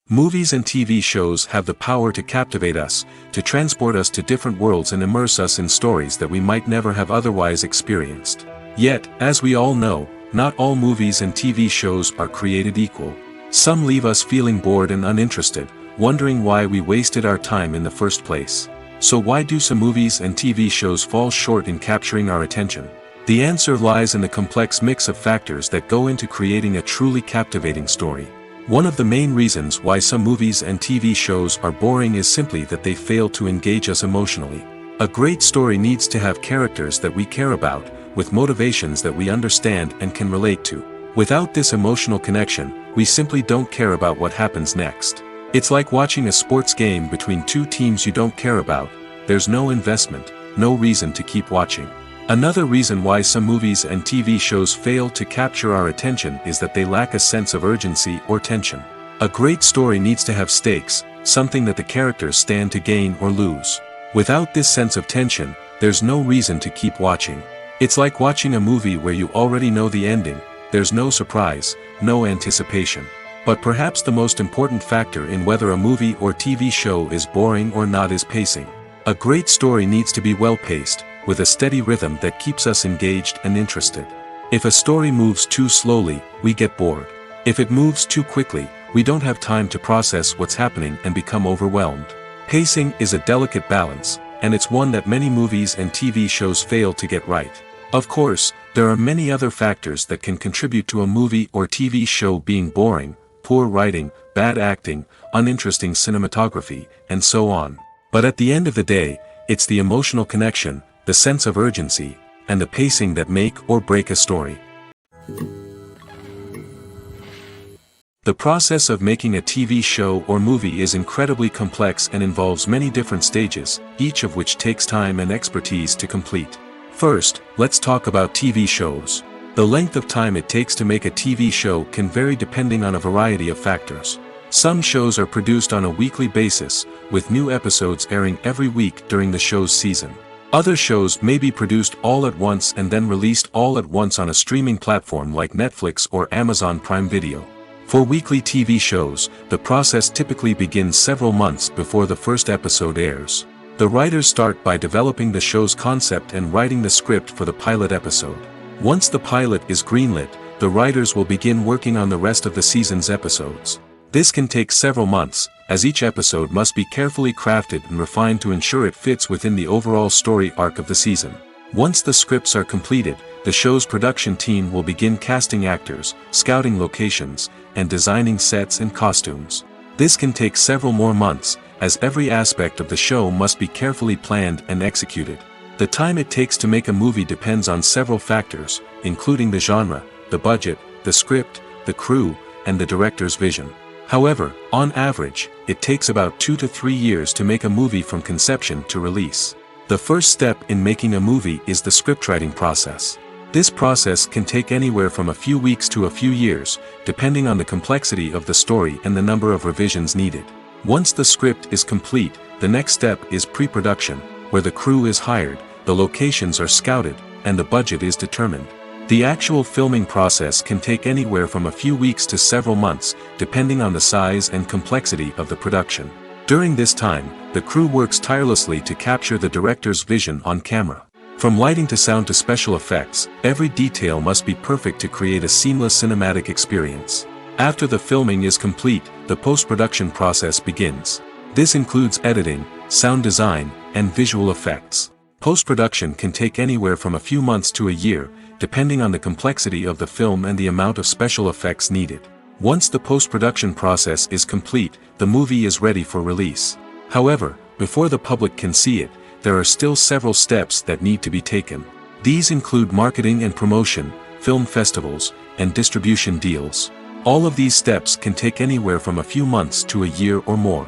Movies and TV shows have the power to captivate us, to transport us to different worlds and immerse us in stories that we might never have otherwise experienced. Yet, as we all know, not all movies and TV shows are created equal. Some leave us feeling bored and uninterested, wondering why we wasted our time in the first place. So why do some movies and TV shows fall short in capturing our attention? The answer lies in the complex mix of factors that go into creating a truly captivating story. One of the main reasons why some movies and TV shows are boring is simply that they fail to engage us emotionally. A great story needs to have characters that we care about, with motivations that we understand and can relate to. Without this emotional connection, we simply don't care about what happens next. It's like watching a sports game between two teams you don't care about. There's no investment, no reason to keep watching. Another reason why some movies and TV shows fail to capture our attention is that they lack a sense of urgency or tension. A great story needs to have stakes, something that the characters stand to gain or lose. Without this sense of tension, there's no reason to keep watching. It's like watching a movie where you already know the ending, there's no surprise, no anticipation. But perhaps the most important factor in whether a movie or TV show is boring or not is pacing. A great story needs to be well-paced, with a steady rhythm that keeps us engaged and interested. If a story moves too slowly, we get bored. If it moves too quickly, we don't have time to process what's happening and become overwhelmed. Pacing is a delicate balance, and it's one that many movies and TV shows fail to get right. Of course, there are many other factors that can contribute to a movie or TV show being boring: poor writing, bad acting, uninteresting cinematography, and so on. But at the end of the day, it's the emotional connection, the sense of urgency, and the pacing that make or break a story. The process of making a TV show or movie is incredibly complex and involves many different stages, each of which takes time and expertise to complete. First, let's talk about TV shows. The length of time it takes to make a TV show can vary depending on a variety of factors. Some shows are produced on a weekly basis, with new episodes airing every week during the show's season. Other shows may be produced all at once and then released all at once on a streaming platform like Netflix or Amazon Prime Video. For weekly TV shows, the process typically begins several months before the first episode airs. The writers start by developing the show's concept and writing the script for the pilot episode. Once the pilot is greenlit, the writers will begin working on the rest of the season's episodes. This can take several months, as each episode must be carefully crafted and refined to ensure it fits within the overall story arc of the season. Once the scripts are completed, the show's production team will begin casting actors, scouting locations, and designing sets and costumes. This can take several more months, as every aspect of the show must be carefully planned and executed. The time it takes to make a movie depends on several factors, including the genre, the budget, the script, the crew, and the director's vision. However, on average, it takes about 2 to 3 years to make a movie from conception to release. The first step in making a movie is the scriptwriting process. This process can take anywhere from a few weeks to a few years, depending on the complexity of the story and the number of revisions needed. Once the script is complete, the next step is pre-production, where the crew is hired, the locations are scouted, and the budget is determined. The actual filming process can take anywhere from a few weeks to several months, depending on the size and complexity of the production. During this time, the crew works tirelessly to capture the director's vision on camera. From lighting to sound to special effects, every detail must be perfect to create a seamless cinematic experience. After the filming is complete, the post-production process begins. This includes editing, sound design, and visual effects. Post-production can take anywhere from a few months to a year, depending on the complexity of the film and the amount of special effects needed. Once the post-production process is complete, the movie is ready for release. However, before the public can see it, there are still several steps that need to be taken. These include marketing and promotion, film festivals, and distribution deals. All of these steps can take anywhere from a few months to a year or more.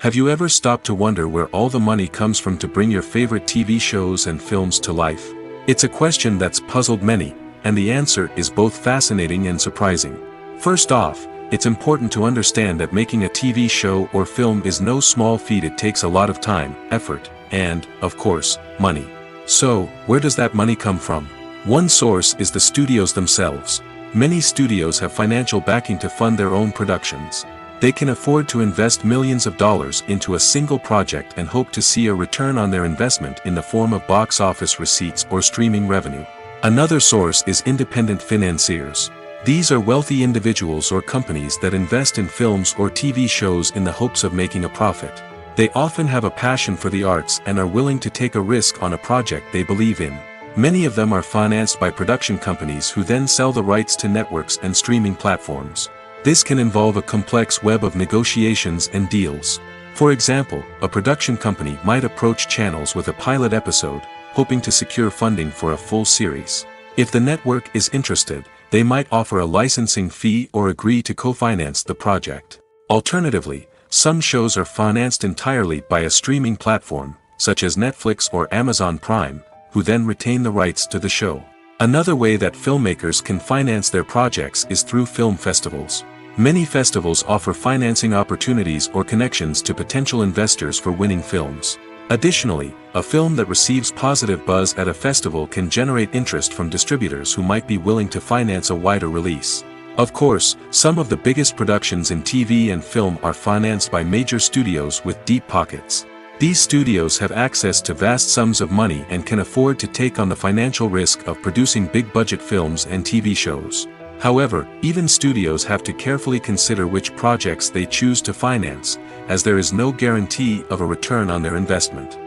Have you ever stopped to wonder where all the money comes from to bring your favorite TV shows and films to life? It's a question that's puzzled many, and the answer is both fascinating and surprising. First off, it's important to understand that making a TV show or film is no small feat. It takes a lot of time, effort, and, of course, money. So, where does that money come from? One source is the studios themselves. Many studios have financial backing to fund their own productions. They can afford to invest millions of dollars into a single project and hope to see a return on their investment in the form of box office receipts or streaming revenue. Another source is independent financiers. These are wealthy individuals or companies that invest in films or TV shows in the hopes of making a profit. They often have a passion for the arts and are willing to take a risk on a project they believe in. Many of them are financed by production companies who then sell the rights to networks and streaming platforms. This can involve a complex web of negotiations and deals. For example, a production company might approach channels with a pilot episode, hoping to secure funding for a full series. If the network is interested, they might offer a licensing fee or agree to co-finance the project. Alternatively, some shows are financed entirely by a streaming platform, such as Netflix or Amazon Prime, who then retain the rights to the show. Another way that filmmakers can finance their projects is through film festivals. Many festivals offer financing opportunities or connections to potential investors for winning films. Additionally, a film that receives positive buzz at a festival can generate interest from distributors who might be willing to finance a wider release. Of course, some of the biggest productions in TV and film are financed by major studios with deep pockets. These studios have access to vast sums of money and can afford to take on the financial risk of producing big-budget films and TV shows. However, even studios have to carefully consider which projects they choose to finance, as there is no guarantee of a return on their investment.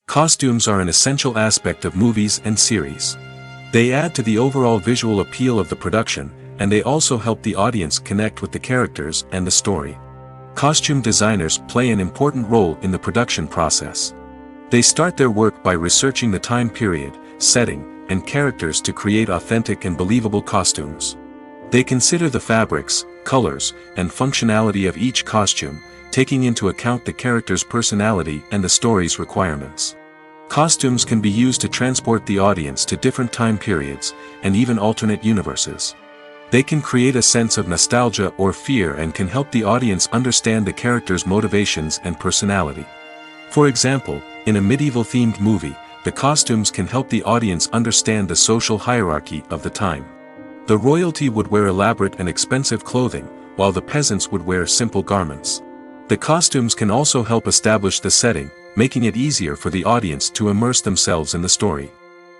Costumes are an essential aspect of movies and series. They add to the overall visual appeal of the production, and they also help the audience connect with the characters and the story. Costume designers play an important role in the production process. They start their work by researching the time period, setting, and characters to create authentic and believable costumes. They consider the fabrics, colors, and functionality of each costume, taking into account the character's personality and the story's requirements. Costumes can be used to transport the audience to different time periods, and even alternate universes. They can create a sense of nostalgia or fear and can help the audience understand the character's motivations and personality. For example, in a medieval-themed movie, the costumes can help the audience understand the social hierarchy of the time. The royalty would wear elaborate and expensive clothing, while the peasants would wear simple garments. The costumes can also help establish the setting, making it easier for the audience to immerse themselves in the story.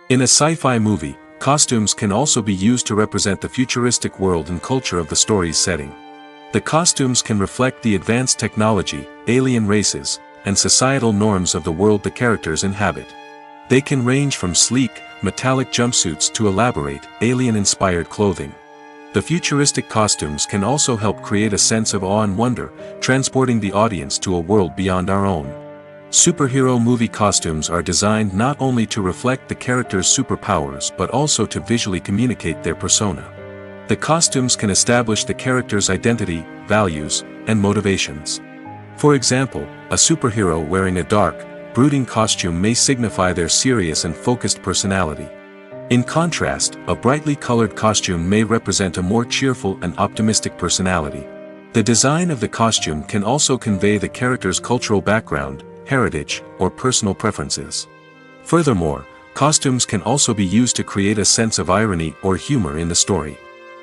In a sci-fi movie, costumes can also be used to represent the futuristic world and culture of the story's setting. The costumes can reflect the advanced technology, alien races, and societal norms of the world the characters inhabit. They can range from sleek, metallic jumpsuits to elaborate, alien-inspired clothing. The futuristic costumes can also help create a sense of awe and wonder, transporting the audience to a world beyond our own. Superhero movie costumes are designed not only to reflect the character's superpowers but also to visually communicate their persona. The costumes can establish the character's identity, values, and motivations. For example, a superhero wearing a dark, brooding costume may signify their serious and focused personality. In contrast, a brightly colored costume may represent a more cheerful and optimistic personality. The design of the costume can also convey the character's cultural background, heritage, or personal preferences. Furthermore, costumes can also be used to create a sense of irony or humor in the story.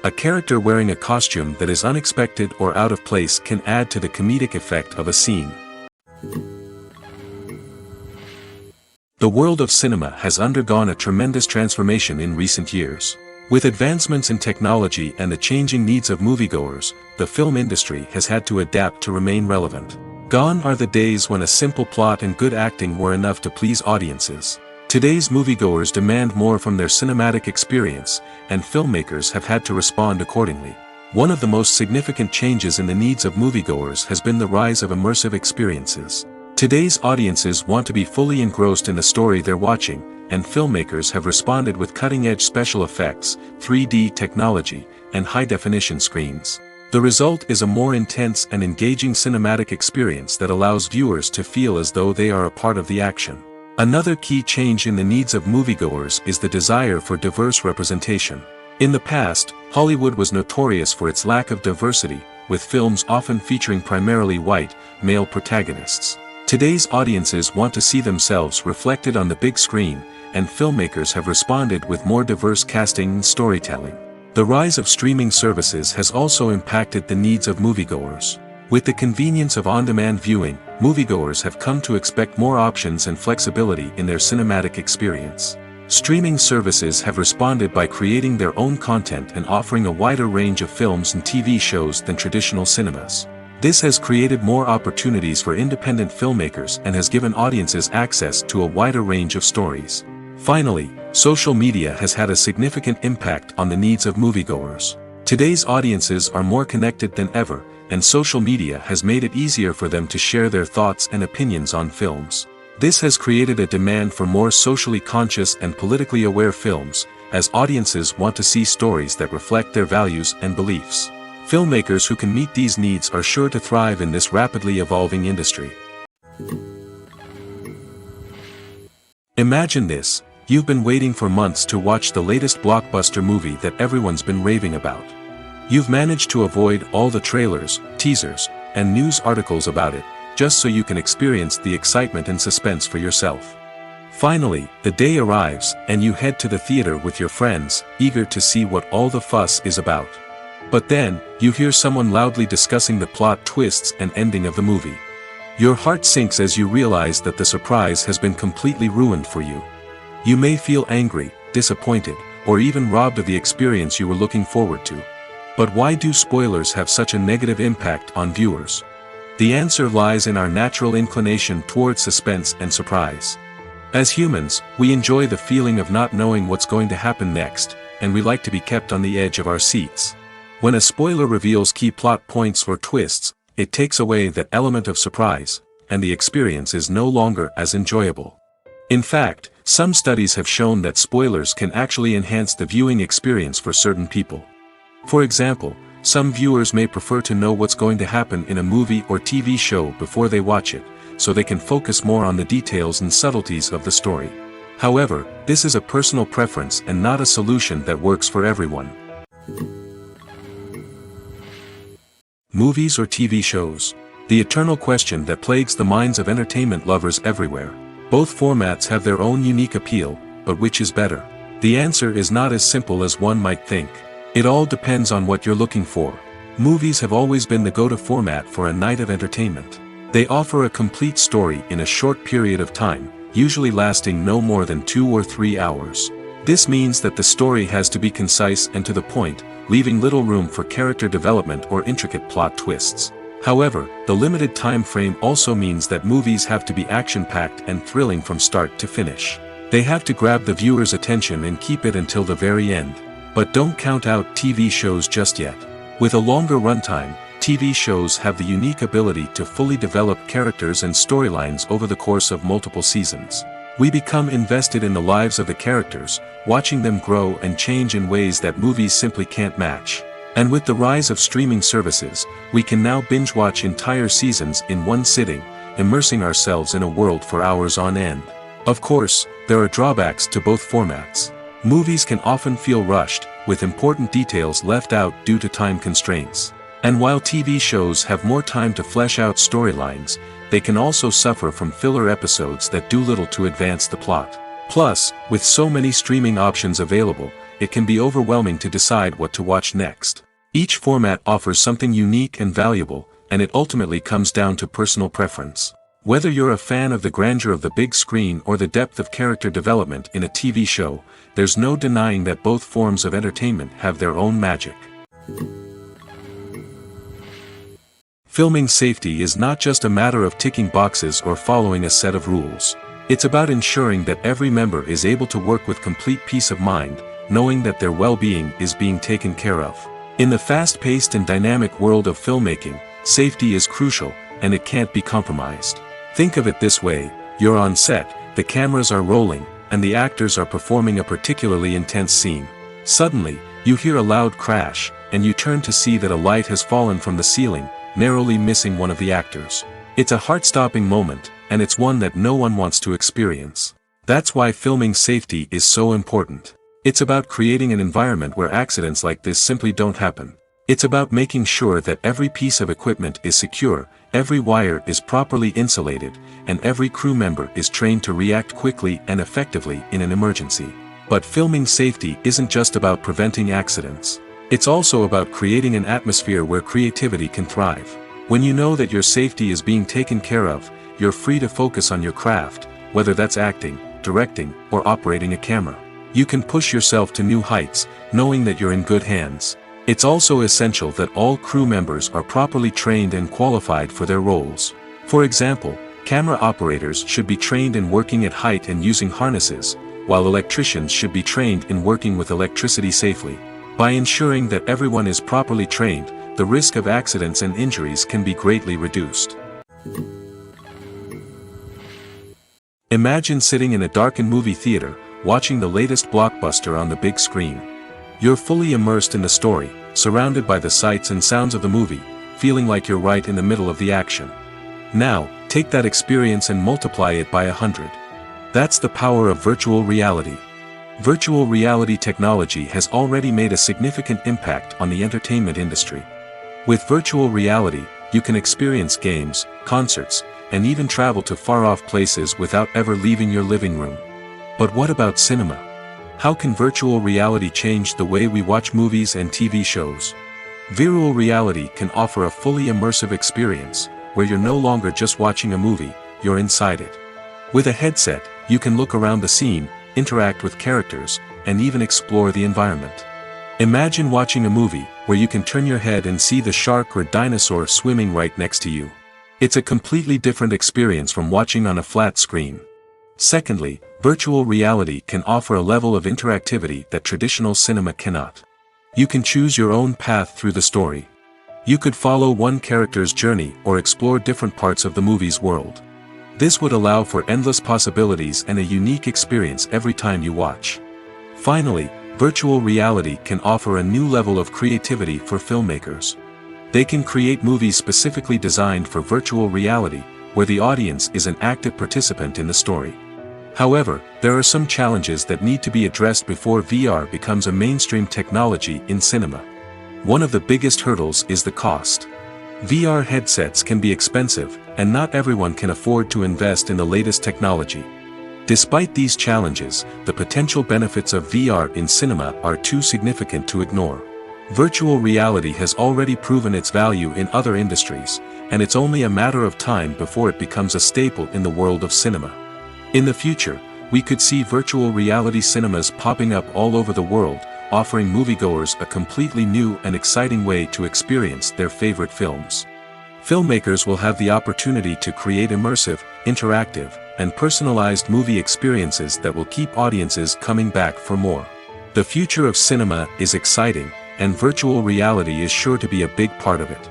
A character wearing a costume that is unexpected or out of place can add to the comedic effect of a scene. The world of cinema has undergone a tremendous transformation in recent years. With advancements in technology and the changing needs of moviegoers, the film industry has had to adapt to remain relevant. Gone are the days when a simple plot and good acting were enough to please audiences. Today's moviegoers demand more from their cinematic experience, and filmmakers have had to respond accordingly. One of the most significant changes in the needs of moviegoers has been the rise of immersive experiences. Today's audiences want to be fully engrossed in the story they're watching, and filmmakers have responded with cutting-edge special effects, 3D technology, and high-definition screens. The result is a more intense and engaging cinematic experience that allows viewers to feel as though they are a part of the action. Another key change in the needs of moviegoers is the desire for diverse representation. In the past, Hollywood was notorious for its lack of diversity, with films often featuring primarily white, male protagonists. Today's audiences want to see themselves reflected on the big screen, and filmmakers have responded with more diverse casting and storytelling. The rise of streaming services has also impacted the needs of moviegoers. With the convenience of on-demand viewing, moviegoers have come to expect more options and flexibility in their cinematic experience. Streaming services have responded by creating their own content and offering a wider range of films and TV shows than traditional cinemas. This has created more opportunities for independent filmmakers and has given audiences access to a wider range of stories. Finally, social media has had a significant impact on the needs of moviegoers. Today's audiences are more connected than ever, and social media has made it easier for them to share their thoughts and opinions on films. This has created a demand for more socially conscious and politically aware films, as audiences want to see stories that reflect their values and beliefs. Filmmakers who can meet these needs are sure to thrive in this rapidly evolving industry. Imagine this: you've been waiting for months to watch the latest blockbuster movie that everyone's been raving about. You've managed to avoid all the trailers, teasers, and news articles about it, just so you can experience the excitement and suspense for yourself. Finally, the day arrives, and you head to the theater with your friends, eager to see what all the fuss is about. But then, you hear someone loudly discussing the plot twists and ending of the movie. Your heart sinks as you realize that the surprise has been completely ruined for you. You may feel angry, disappointed, or even robbed of the experience you were looking forward to. But why do spoilers have such a negative impact on viewers? The answer lies in our natural inclination toward suspense and surprise. As humans, we enjoy the feeling of not knowing what's going to happen next, and we like to be kept on the edge of our seats. When a spoiler reveals key plot points or twists, it takes away that element of surprise, and the experience is no longer as enjoyable. In fact, some studies have shown that spoilers can actually enhance the viewing experience for certain people. For example, some viewers may prefer to know what's going to happen in a movie or TV show before they watch it, so they can focus more on the details and subtleties of the story. However, this is a personal preference and not a solution that works for everyone. Movies or TV shows? The eternal question that plagues the minds of entertainment lovers everywhere. Both formats have their own unique appeal, but which is better? The answer is not as simple as one might think. It all depends on what you're looking for. Movies have always been the go-to format for a night of entertainment. They offer a complete story in a short period of time, usually lasting no more than 2 or 3 hours. This means that the story has to be concise and to the point, leaving little room for character development or intricate plot twists. However, the limited time frame also means that movies have to be action-packed and thrilling from start to finish. They have to grab the viewer's attention and keep it until the very end. But don't count out TV shows just yet. With a longer runtime, TV shows have the unique ability to fully develop characters and storylines over the course of multiple seasons. We become invested in the lives of the characters, watching them grow and change in ways that movies simply can't match. And with the rise of streaming services, we can now binge-watch entire seasons in one sitting, immersing ourselves in a world for hours on end. Of course, there are drawbacks to both formats. Movies can often feel rushed, with important details left out due to time constraints. And while TV shows have more time to flesh out storylines, they can also suffer from filler episodes that do little to advance the plot. Plus, with so many streaming options available, it can be overwhelming to decide what to watch next. Each format offers something unique and valuable, and it ultimately comes down to personal preference. Whether you're a fan of the grandeur of the big screen or the depth of character development in a TV show, there's no denying that both forms of entertainment have their own magic. Filming safety is not just a matter of ticking boxes or following a set of rules. It's about ensuring that every member is able to work with complete peace of mind, knowing that their well-being is being taken care of. In the fast-paced and dynamic world of filmmaking, safety is crucial, and it can't be compromised. Think of it this way: you're on set, the cameras are rolling, and the actors are performing a particularly intense scene. Suddenly, you hear a loud crash, and you turn to see that a light has fallen from the ceiling, narrowly missing one of the actors. It's a heart-stopping moment, and it's one that no one wants to experience. That's why filming safety is so important. It's about creating an environment where accidents like this simply don't happen. It's about making sure that every piece of equipment is secure, every wire is properly insulated, and every crew member is trained to react quickly and effectively in an emergency. But filming safety isn't just about preventing accidents. It's also about creating an atmosphere where creativity can thrive. When you know that your safety is being taken care of, you're free to focus on your craft, whether that's acting, directing, or operating a camera. You can push yourself to new heights, knowing that you're in good hands. It's also essential that all crew members are properly trained and qualified for their roles. For example, camera operators should be trained in working at height and using harnesses, while electricians should be trained in working with electricity safely. By ensuring that everyone is properly trained, the risk of accidents and injuries can be greatly reduced. Imagine sitting in a darkened movie theater, watching the latest blockbuster on the big screen. You're fully immersed in the story, surrounded by the sights and sounds of the movie, feeling like you're right in the middle of the action. Now, take that experience and multiply it by 100. That's the power of virtual reality. Virtual reality technology has already made a significant impact on the entertainment industry. With virtual reality, you can experience games, concerts, and even travel to far-off places without ever leaving your living room. But what about cinema? How can virtual reality change the way we watch movies and TV shows? Virtual reality can offer a fully immersive experience, where you're no longer just watching a movie, you're inside it. With a headset, you can look around the scene, interact with characters, and even explore the environment. Imagine watching a movie, where you can turn your head and see the shark or dinosaur swimming right next to you. It's a completely different experience from watching on a flat screen. Secondly, virtual reality can offer a level of interactivity that traditional cinema cannot. You can choose your own path through the story. You could follow one character's journey or explore different parts of the movie's world. This would allow for endless possibilities and a unique experience every time you watch. Finally, virtual reality can offer a new level of creativity for filmmakers. They can create movies specifically designed for virtual reality, where the audience is an active participant in the story. However, there are some challenges that need to be addressed before VR becomes a mainstream technology in cinema. One of the biggest hurdles is the cost. VR headsets can be expensive, and not everyone can afford to invest in the latest technology. Despite these challenges, the potential benefits of VR in cinema are too significant to ignore. Virtual reality has already proven its value in other industries, and it's only a matter of time before it becomes a staple in the world of cinema. In the future, we could see virtual reality cinemas popping up all over the world, offering moviegoers a completely new and exciting way to experience their favorite films. Filmmakers will have the opportunity to create immersive, interactive, and personalized movie experiences that will keep audiences coming back for more. The future of cinema is exciting, and virtual reality is sure to be a big part of it.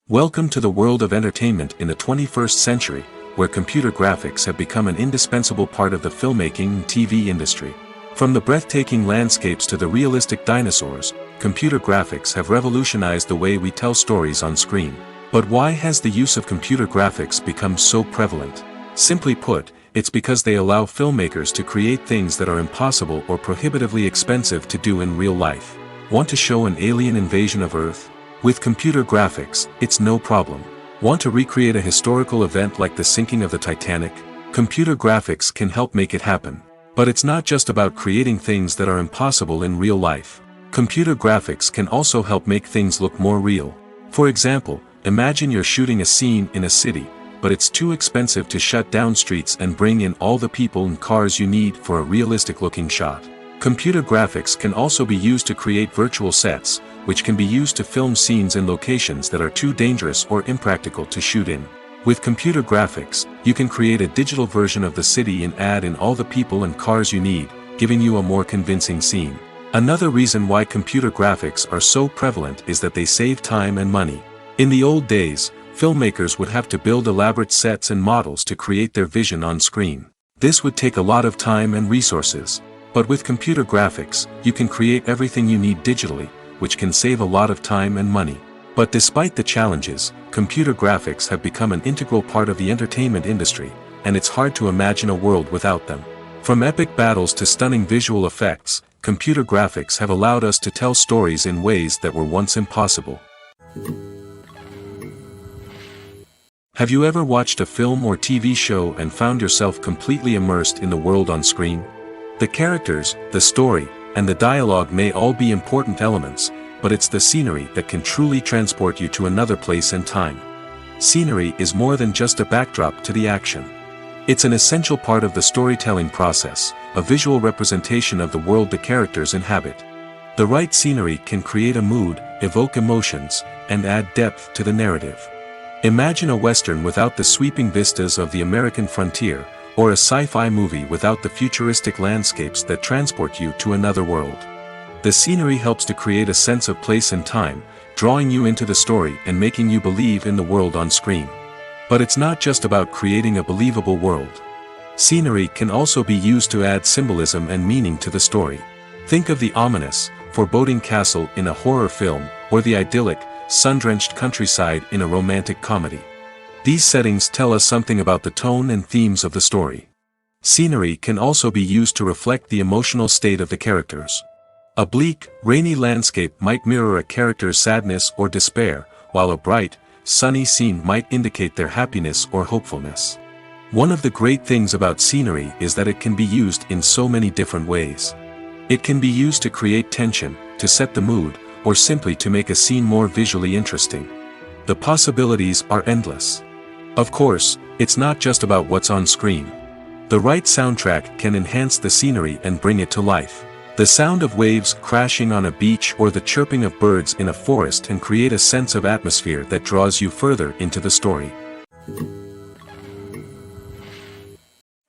Welcome to the world of entertainment in the 21st century, where computer graphics have become an indispensable part of the filmmaking and TV industry. From the breathtaking landscapes to the realistic dinosaurs, computer graphics have revolutionized the way we tell stories on screen. But why has the use of computer graphics become so prevalent? Simply put, it's because they allow filmmakers to create things that are impossible or prohibitively expensive to do in real life. Want to show an alien invasion of Earth? With computer graphics, it's no problem. Want to recreate a historical event like the sinking of the Titanic? Computer graphics can help make it happen. But it's not just about creating things that are impossible in real life. Computer graphics can also help make things look more real. For example, imagine you're shooting a scene in a city, but it's too expensive to shut down streets and bring in all the people and cars you need for a realistic-looking shot. Computer graphics can also be used to create virtual sets, which can be used to film scenes in locations that are too dangerous or impractical to shoot in. With computer graphics, you can create a digital version of the city and add in all the people and cars you need, giving you a more convincing scene. Another reason why computer graphics are so prevalent is that they save time and money. In the old days, filmmakers would have to build elaborate sets and models to create their vision on screen. This would take a lot of time and resources. But with computer graphics, you can create everything you need digitally, which can save a lot of time and money. But despite the challenges, computer graphics have become an integral part of the entertainment industry, and it's hard to imagine a world without them. From epic battles to stunning visual effects, computer graphics have allowed us to tell stories in ways that were once impossible. Have you ever watched a film or TV show and found yourself completely immersed in the world on screen? The characters, the story, and the dialogue may all be important elements, but it's the scenery that can truly transport you to another place and time. Scenery is more than just a backdrop to the action. It's an essential part of the storytelling process, a visual representation of the world the characters inhabit. The right scenery can create a mood, evoke emotions, and add depth to the narrative. Imagine a Western without the sweeping vistas of the American frontier, or a sci-fi movie without the futuristic landscapes that transport you to another world. The scenery helps to create a sense of place and time, drawing you into the story and making you believe in the world on screen. But it's not just about creating a believable world. Scenery can also be used to add symbolism and meaning to the story. Think of the ominous, foreboding castle in a horror film, or the idyllic, sun-drenched countryside in a romantic comedy. These settings tell us something about the tone and themes of the story. Scenery can also be used to reflect the emotional state of the characters. A bleak, rainy landscape might mirror a character's sadness or despair, while a bright, sunny scene might indicate their happiness or hopefulness. One of the great things about scenery is that it can be used in so many different ways. It can be used to create tension, to set the mood, or simply to make a scene more visually interesting. The possibilities are endless. Of course, it's not just about what's on screen. The right soundtrack can enhance the scenery and bring it to life. The sound of waves crashing on a beach or the chirping of birds in a forest can create a sense of atmosphere that draws you further into the story.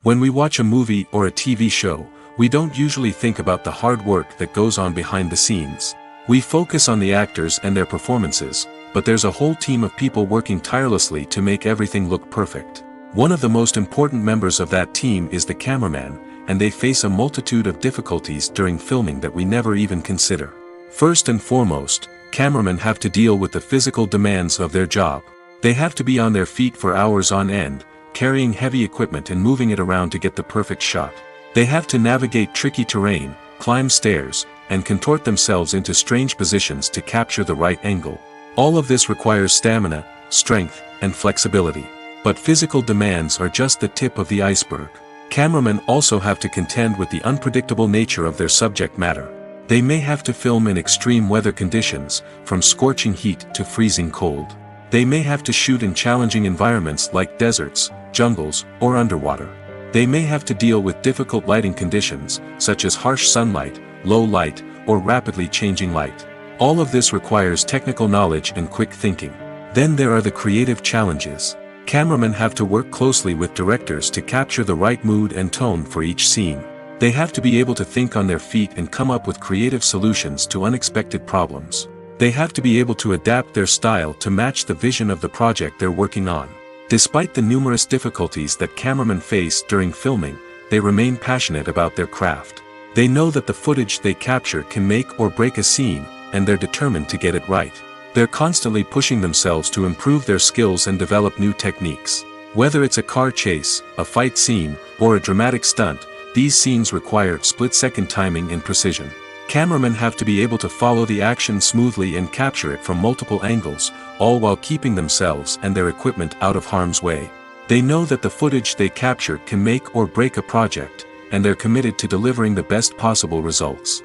When we watch a movie or a TV show, we don't usually think about the hard work that goes on behind the scenes. We focus on the actors and their performances, but there's a whole team of people working tirelessly to make everything look perfect. One of the most important members of that team is the cameraman, and they face a multitude of difficulties during filming that we never even consider. First and foremost, cameramen have to deal with the physical demands of their job. They have to be on their feet for hours on end, carrying heavy equipment and moving it around to get the perfect shot. They have to navigate tricky terrain, climb stairs, and contort themselves into strange positions to capture the right angle. All of this requires stamina, strength, and flexibility. But physical demands are just the tip of the iceberg. Cameramen also have to contend with the unpredictable nature of their subject matter. They may have to film in extreme weather conditions, from scorching heat to freezing cold. They may have to shoot in challenging environments like deserts, jungles, or underwater. They may have to deal with difficult lighting conditions, such as harsh sunlight, low light, or rapidly changing light. All of this requires technical knowledge and quick thinking. Then there are the creative challenges. Cameramen have to work closely with directors to capture the right mood and tone for each scene. They have to be able to think on their feet and come up with creative solutions to unexpected problems. They have to be able to adapt their style to match the vision of the project they're working on. Despite the numerous difficulties that cameramen face during filming, they remain passionate about their craft. They know that the footage they capture can make or break a scene, and they're determined to get it right. They're constantly pushing themselves to improve their skills and develop new techniques. Whether it's a car chase, a fight scene, or a dramatic stunt, these scenes require split-second timing and precision. Cameramen have to be able to follow the action smoothly and capture it from multiple angles, all while keeping themselves and their equipment out of harm's way. They know that the footage they capture can make or break a project, and they're committed to delivering the best possible results.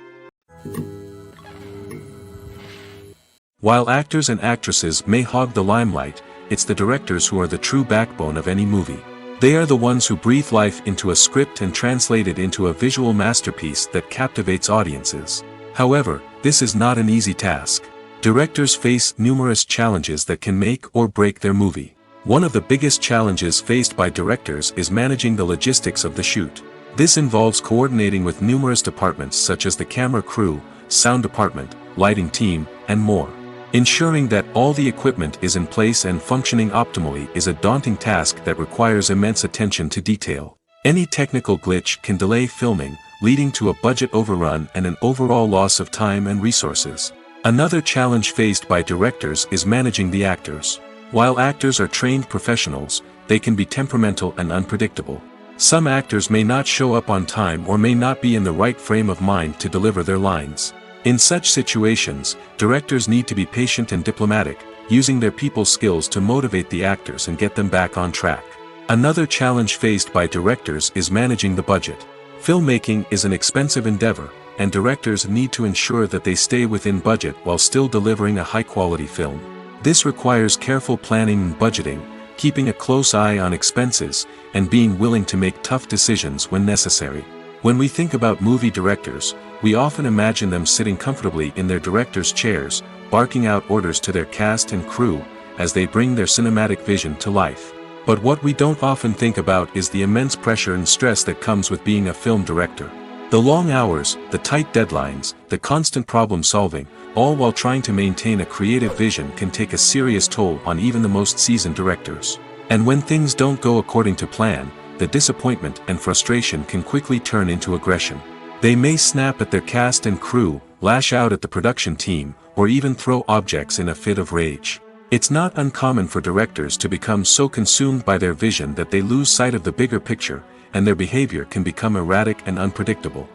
While actors and actresses may hog the limelight, it's the directors who are the true backbone of any movie. They are the ones who breathe life into a script and translate it into a visual masterpiece that captivates audiences. However, this is not an easy task. Directors face numerous challenges that can make or break their movie. One of the biggest challenges faced by directors is managing the logistics of the shoot. This involves coordinating with numerous departments such as the camera crew, sound department, lighting team, and more. Ensuring that all the equipment is in place and functioning optimally is a daunting task that requires immense attention to detail. Any technical glitch can delay filming, leading to a budget overrun and an overall loss of time and resources. Another challenge faced by directors is managing the actors. While actors are trained professionals, they can be temperamental and unpredictable. Some actors may not show up on time or may not be in the right frame of mind to deliver their lines. In such situations, directors need to be patient and diplomatic, using their people skills to motivate the actors and get them back on track. Another challenge faced by directors is managing the budget. Filmmaking is an expensive endeavor, and directors need to ensure that they stay within budget while still delivering a high-quality film. This requires careful planning and budgeting, keeping a close eye on expenses, and being willing to make tough decisions when necessary. When we think about movie directors, we often imagine them sitting comfortably in their director's chairs, barking out orders to their cast and crew, as they bring their cinematic vision to life. But what we don't often think about is the immense pressure and stress that comes with being a film director. The long hours, the tight deadlines, the constant problem solving, all while trying to maintain a creative vision can take a serious toll on even the most seasoned directors. And when things don't go according to plan, the disappointment and frustration can quickly turn into aggression. They may snap at their cast and crew, lash out at the production team, or even throw objects in a fit of rage. It's not uncommon for directors to become so consumed by their vision that they lose sight of the bigger picture, and their behavior can become erratic and unpredictable.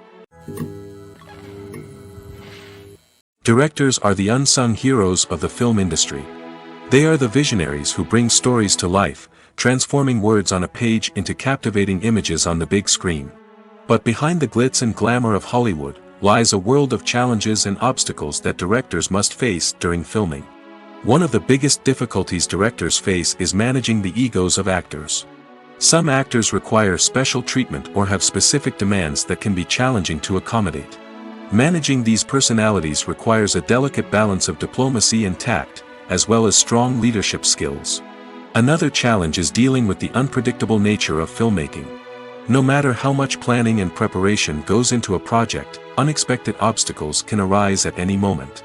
Directors are the unsung heroes of the film industry. They are the visionaries who bring stories to life, transforming words on a page into captivating images on the big screen. But behind the glitz and glamour of Hollywood, lies a world of challenges and obstacles that directors must face during filming. One of the biggest difficulties directors face is managing the egos of actors. Some actors require special treatment or have specific demands that can be challenging to accommodate. Managing these personalities requires a delicate balance of diplomacy and tact, as well as strong leadership skills. Another challenge is dealing with the unpredictable nature of filmmaking. No matter how much planning and preparation goes into a project, unexpected obstacles can arise at any moment.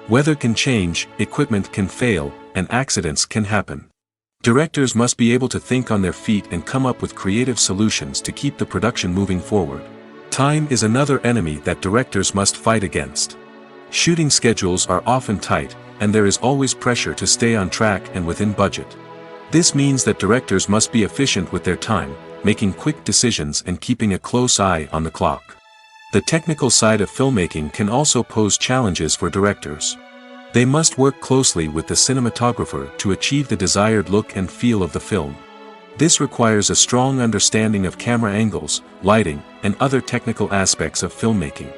Weather can change, equipment can fail, and accidents can happen. Directors must be able to think on their feet and come up with creative solutions to keep the production moving forward. Time is another enemy that directors must fight against. Shooting schedules are often tight, and there is always pressure to stay on track and within budget. This means that directors must be efficient with their time, making quick decisions and keeping a close eye on the clock. The technical side of filmmaking can also pose challenges for directors. They must work closely with the cinematographer to achieve the desired look and feel of the film. This requires a strong understanding of camera angles, lighting, and other technical aspects of filmmaking.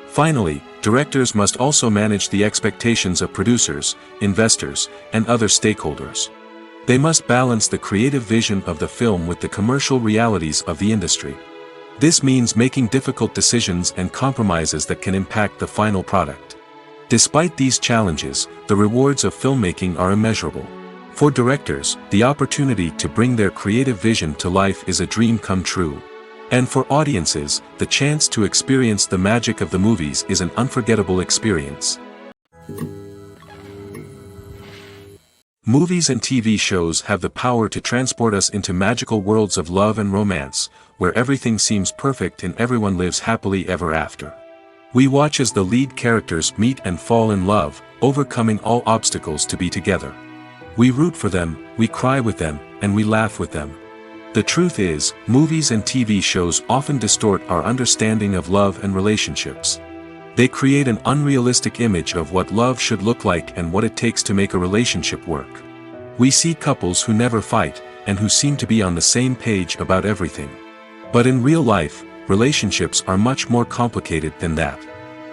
Finally, directors must also manage the expectations of producers, investors, and other stakeholders. They must balance the creative vision of the film with the commercial realities of the industry. This means making difficult decisions and compromises that can impact the final product. Despite these challenges, the rewards of filmmaking are immeasurable. For directors, the opportunity to bring their creative vision to life is a dream come true. And for audiences, the chance to experience the magic of the movies is an unforgettable experience. Movies and TV shows have the power to transport us into magical worlds of love and romance, where everything seems perfect and everyone lives happily ever after. We watch as the lead characters meet and fall in love, overcoming all obstacles to be together. We root for them, we cry with them, and we laugh with them. The truth is, movies and TV shows often distort our understanding of love and relationships. They create an unrealistic image of what love should look like and what it takes to make a relationship work. We see couples who never fight, and who seem to be on the same page about everything. But in real life, relationships are much more complicated than that.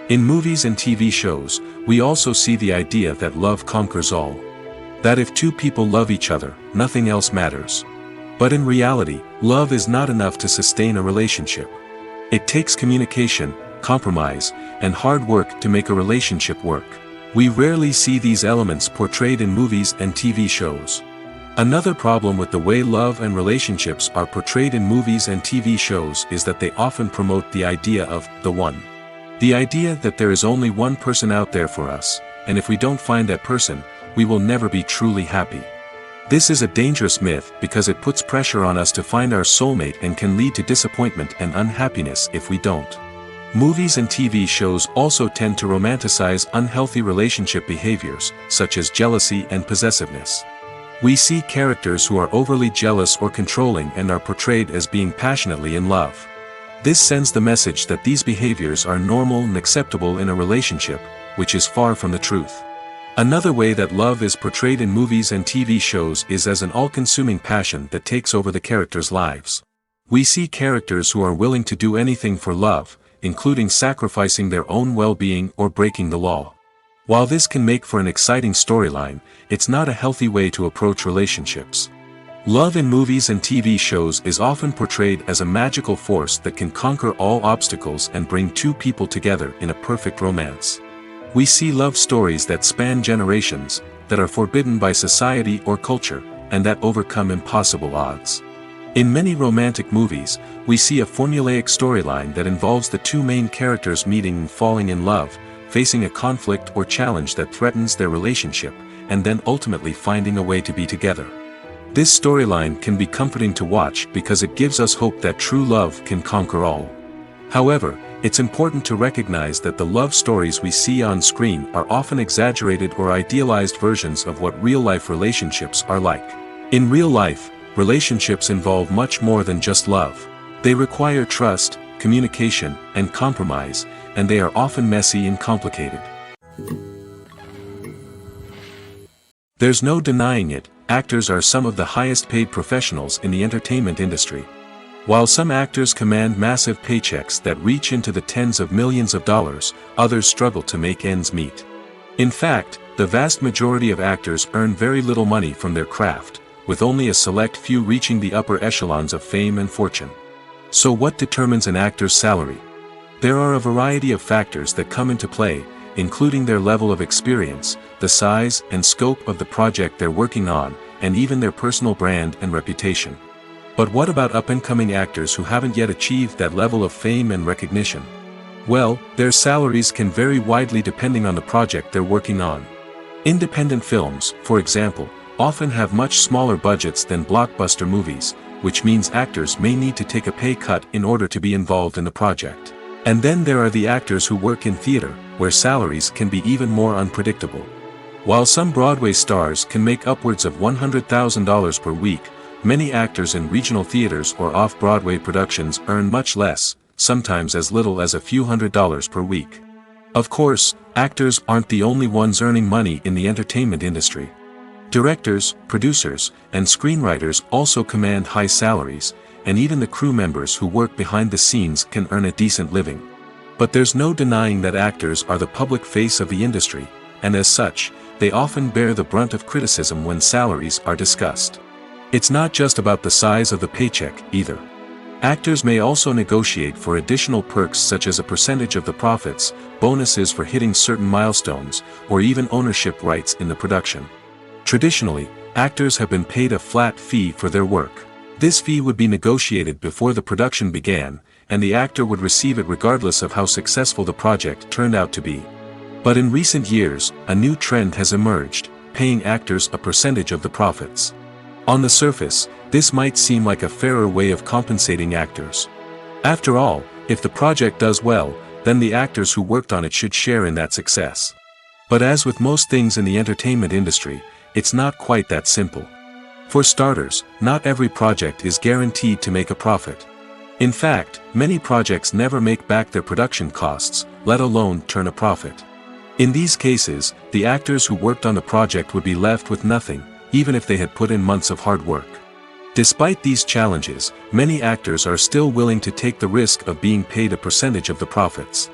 In movies and TV shows, we also see the idea that love conquers all. That if two people love each other, nothing else matters. But in reality, love is not enough to sustain a relationship. It takes communication, compromise, and hard work to make a relationship work. We rarely see these elements portrayed in movies and TV shows. Another problem with the way love and relationships are portrayed in movies and TV shows is that they often promote the idea of the one. The idea that there is only one person out there for us, and if we don't find that person, we will never be truly happy. This is a dangerous myth because it puts pressure on us to find our soulmate and can lead to disappointment and unhappiness if we don't. Movies and TV shows also tend to romanticize unhealthy relationship behaviors, such as jealousy and possessiveness. We see characters who are overly jealous or controlling and are portrayed as being passionately in love. This sends the message that these behaviors are normal and acceptable in a relationship, which is far from the truth. Another way that love is portrayed in movies and TV shows is as an all-consuming passion that takes over the characters' lives. We see characters who are willing to do anything for love, including sacrificing their own well-being or breaking the law. While this can make for an exciting storyline, it's not a healthy way to approach relationships. Love in movies and TV shows is often portrayed as a magical force that can conquer all obstacles and bring two people together in a perfect romance. We see love stories that span generations, that are forbidden by society or culture, and that overcome impossible odds. In many romantic movies, we see a formulaic storyline that involves the two main characters meeting and falling in love, facing a conflict or challenge that threatens their relationship, and then ultimately finding a way to be together. This storyline can be comforting to watch because it gives us hope that true love can conquer all. However, it's important to recognize that the love stories we see on screen are often exaggerated or idealized versions of what real-life relationships are like. In real life, relationships involve much more than just love. They require trust, communication, and compromise, and they are often messy and complicated. There's no denying it, actors are some of the highest-paid professionals in the entertainment industry. While some actors command massive paychecks that reach into the tens of millions of dollars, others struggle to make ends meet. In fact, the vast majority of actors earn very little money from their craft, with only a select few reaching the upper echelons of fame and fortune. So what determines an actor's salary? There are a variety of factors that come into play, including their level of experience, the size and scope of the project they're working on, and even their personal brand and reputation. But what about up-and-coming actors who haven't yet achieved that level of fame and recognition? Well, their salaries can vary widely depending on the project they're working on. Independent films, for example, often have much smaller budgets than blockbuster movies, which means actors may need to take a pay cut in order to be involved in the project. And then there are the actors who work in theater, where salaries can be even more unpredictable. While some Broadway stars can make upwards of $100,000 per week, many actors in regional theaters or off-Broadway productions earn much less, sometimes as little as a few $100s per week. Of course, actors aren't the only ones earning money in the entertainment industry. Directors, producers, and screenwriters also command high salaries, and even the crew members who work behind the scenes can earn a decent living. But there's no denying that actors are the public face of the industry, and as such, they often bear the brunt of criticism when salaries are discussed. It's not just about the size of the paycheck, either. Actors may also negotiate for additional perks such as a percentage of the profits, bonuses for hitting certain milestones, or even ownership rights in the production. Traditionally, actors have been paid a flat fee for their work. This fee would be negotiated before the production began, and the actor would receive it regardless of how successful the project turned out to be. But in recent years, a new trend has emerged, paying actors a percentage of the profits. On the surface, this might seem like a fairer way of compensating actors. After all, if the project does well, then the actors who worked on it should share in that success. But as with most things in the entertainment industry, it's not quite that simple. For starters, not every project is guaranteed to make a profit. In fact, many projects never make back their production costs, let alone turn a profit. In these cases, the actors who worked on the project would be left with nothing, even if they had put in months of hard work. Despite these challenges, many actors are still willing to take the risk of being paid a percentage of the profits.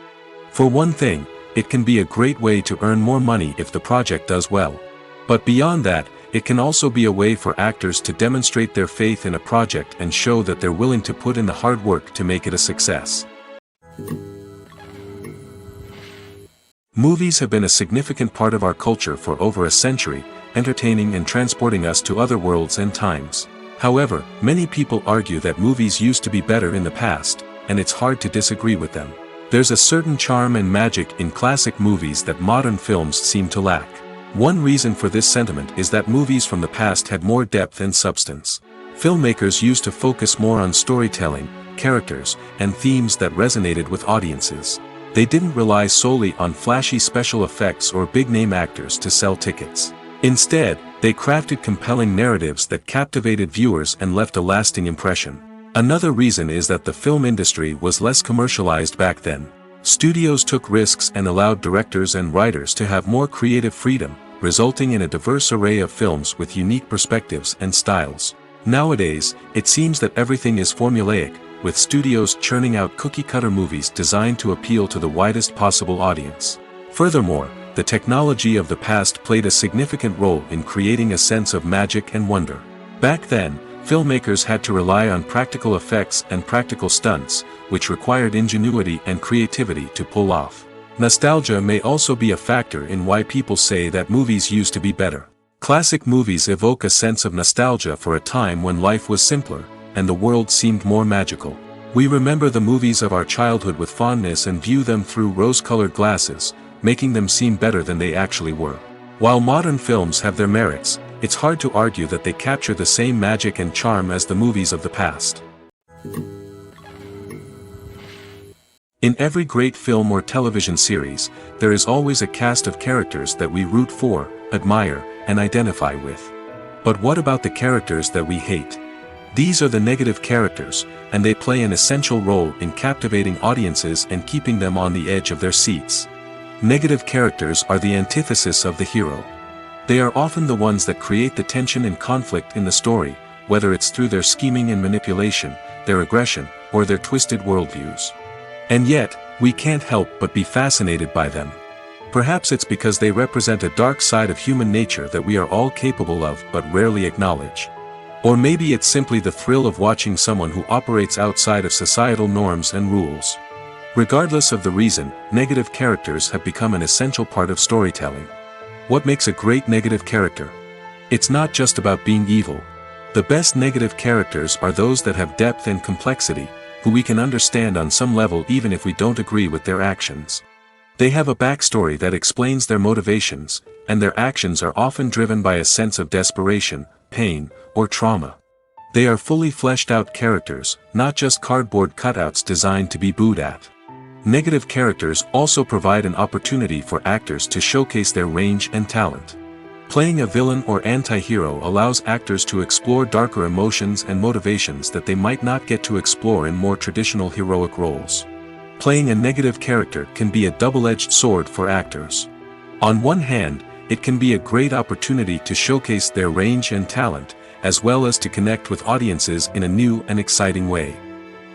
For one thing, it can be a great way to earn more money if the project does well. But beyond that, it can also be a way for actors to demonstrate their faith in a project and show that they're willing to put in the hard work to make it a success. Movies have been a significant part of our culture for over a century, entertaining and transporting us to other worlds and times. However, many people argue that movies used to be better in the past, and it's hard to disagree with them. There's a certain charm and magic in classic movies that modern films seem to lack. One reason for this sentiment is that movies from the past had more depth and substance. Filmmakers used to focus more on storytelling, characters, and themes that resonated with audiences. They didn't rely solely on flashy special effects or big-name actors to sell tickets. Instead, they crafted compelling narratives that captivated viewers and left a lasting impression. Another reason is that the film industry was less commercialized back then. Studios took risks and allowed directors and writers to have more creative freedom, resulting in a diverse array of films with unique perspectives and styles. Nowadays, it seems that everything is formulaic, with studios churning out cookie-cutter movies designed to appeal to the widest possible audience. Furthermore, the technology of the past played a significant role in creating a sense of magic and wonder. Back then, filmmakers had to rely on practical effects and practical stunts, which required ingenuity and creativity to pull off. Nostalgia may also be a factor in why people say that movies used to be better. Classic movies evoke a sense of nostalgia for a time when life was simpler, and the world seemed more magical. We remember the movies of our childhood with fondness and view them through rose-colored glasses, making them seem better than they actually were. While modern films have their merits, it's hard to argue that they capture the same magic and charm as the movies of the past. In every great film or television series, there is always a cast of characters that we root for, admire, and identify with. But what about the characters that we hate? These are the negative characters, and they play an essential role in captivating audiences and keeping them on the edge of their seats. Negative characters are the antithesis of the hero. They are often the ones that create the tension and conflict in the story, whether it's through their scheming and manipulation, their aggression, or their twisted worldviews. And yet, we can't help but be fascinated by them. Perhaps it's because they represent a dark side of human nature that we are all capable of but rarely acknowledge. Or maybe it's simply the thrill of watching someone who operates outside of societal norms and rules. Regardless of the reason, negative characters have become an essential part of storytelling. What makes a great negative character? It's not just about being evil. The best negative characters are those that have depth and complexity, who we can understand on some level even if we don't agree with their actions. They have a backstory that explains their motivations, and their actions are often driven by a sense of desperation, pain, or trauma. They are fully fleshed out characters, not just cardboard cutouts designed to be booed at. Negative characters also provide an opportunity for actors to showcase their range and talent. Playing a villain or anti-hero allows actors to explore darker emotions and motivations that they might not get to explore in more traditional heroic roles. Playing a negative character can be a double-edged sword for actors. On one hand, it can be a great opportunity to showcase their range and talent, as well as to connect with audiences in a new and exciting way.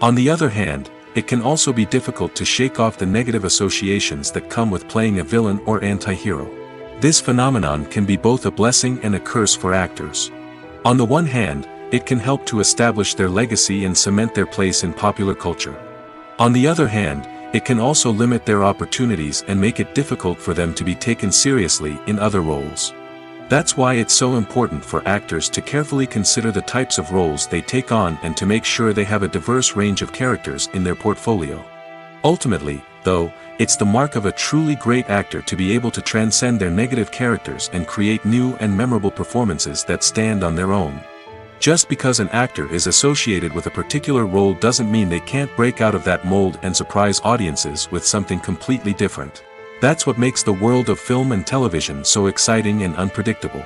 On the other hand, it can also be difficult to shake off the negative associations that come with playing a villain or anti-hero. This phenomenon can be both a blessing and a curse for actors. On the one hand, it can help to establish their legacy and cement their place in popular culture. On the other hand, it can also limit their opportunities and make it difficult for them to be taken seriously in other roles. That's why it's so important for actors to carefully consider the types of roles they take on and to make sure they have a diverse range of characters in their portfolio. Ultimately, though, it's the mark of a truly great actor to be able to transcend their negative characters and create new and memorable performances that stand on their own. Just because an actor is associated with a particular role doesn't mean they can't break out of that mold and surprise audiences with something completely different. That's what makes the world of film and television so exciting and unpredictable.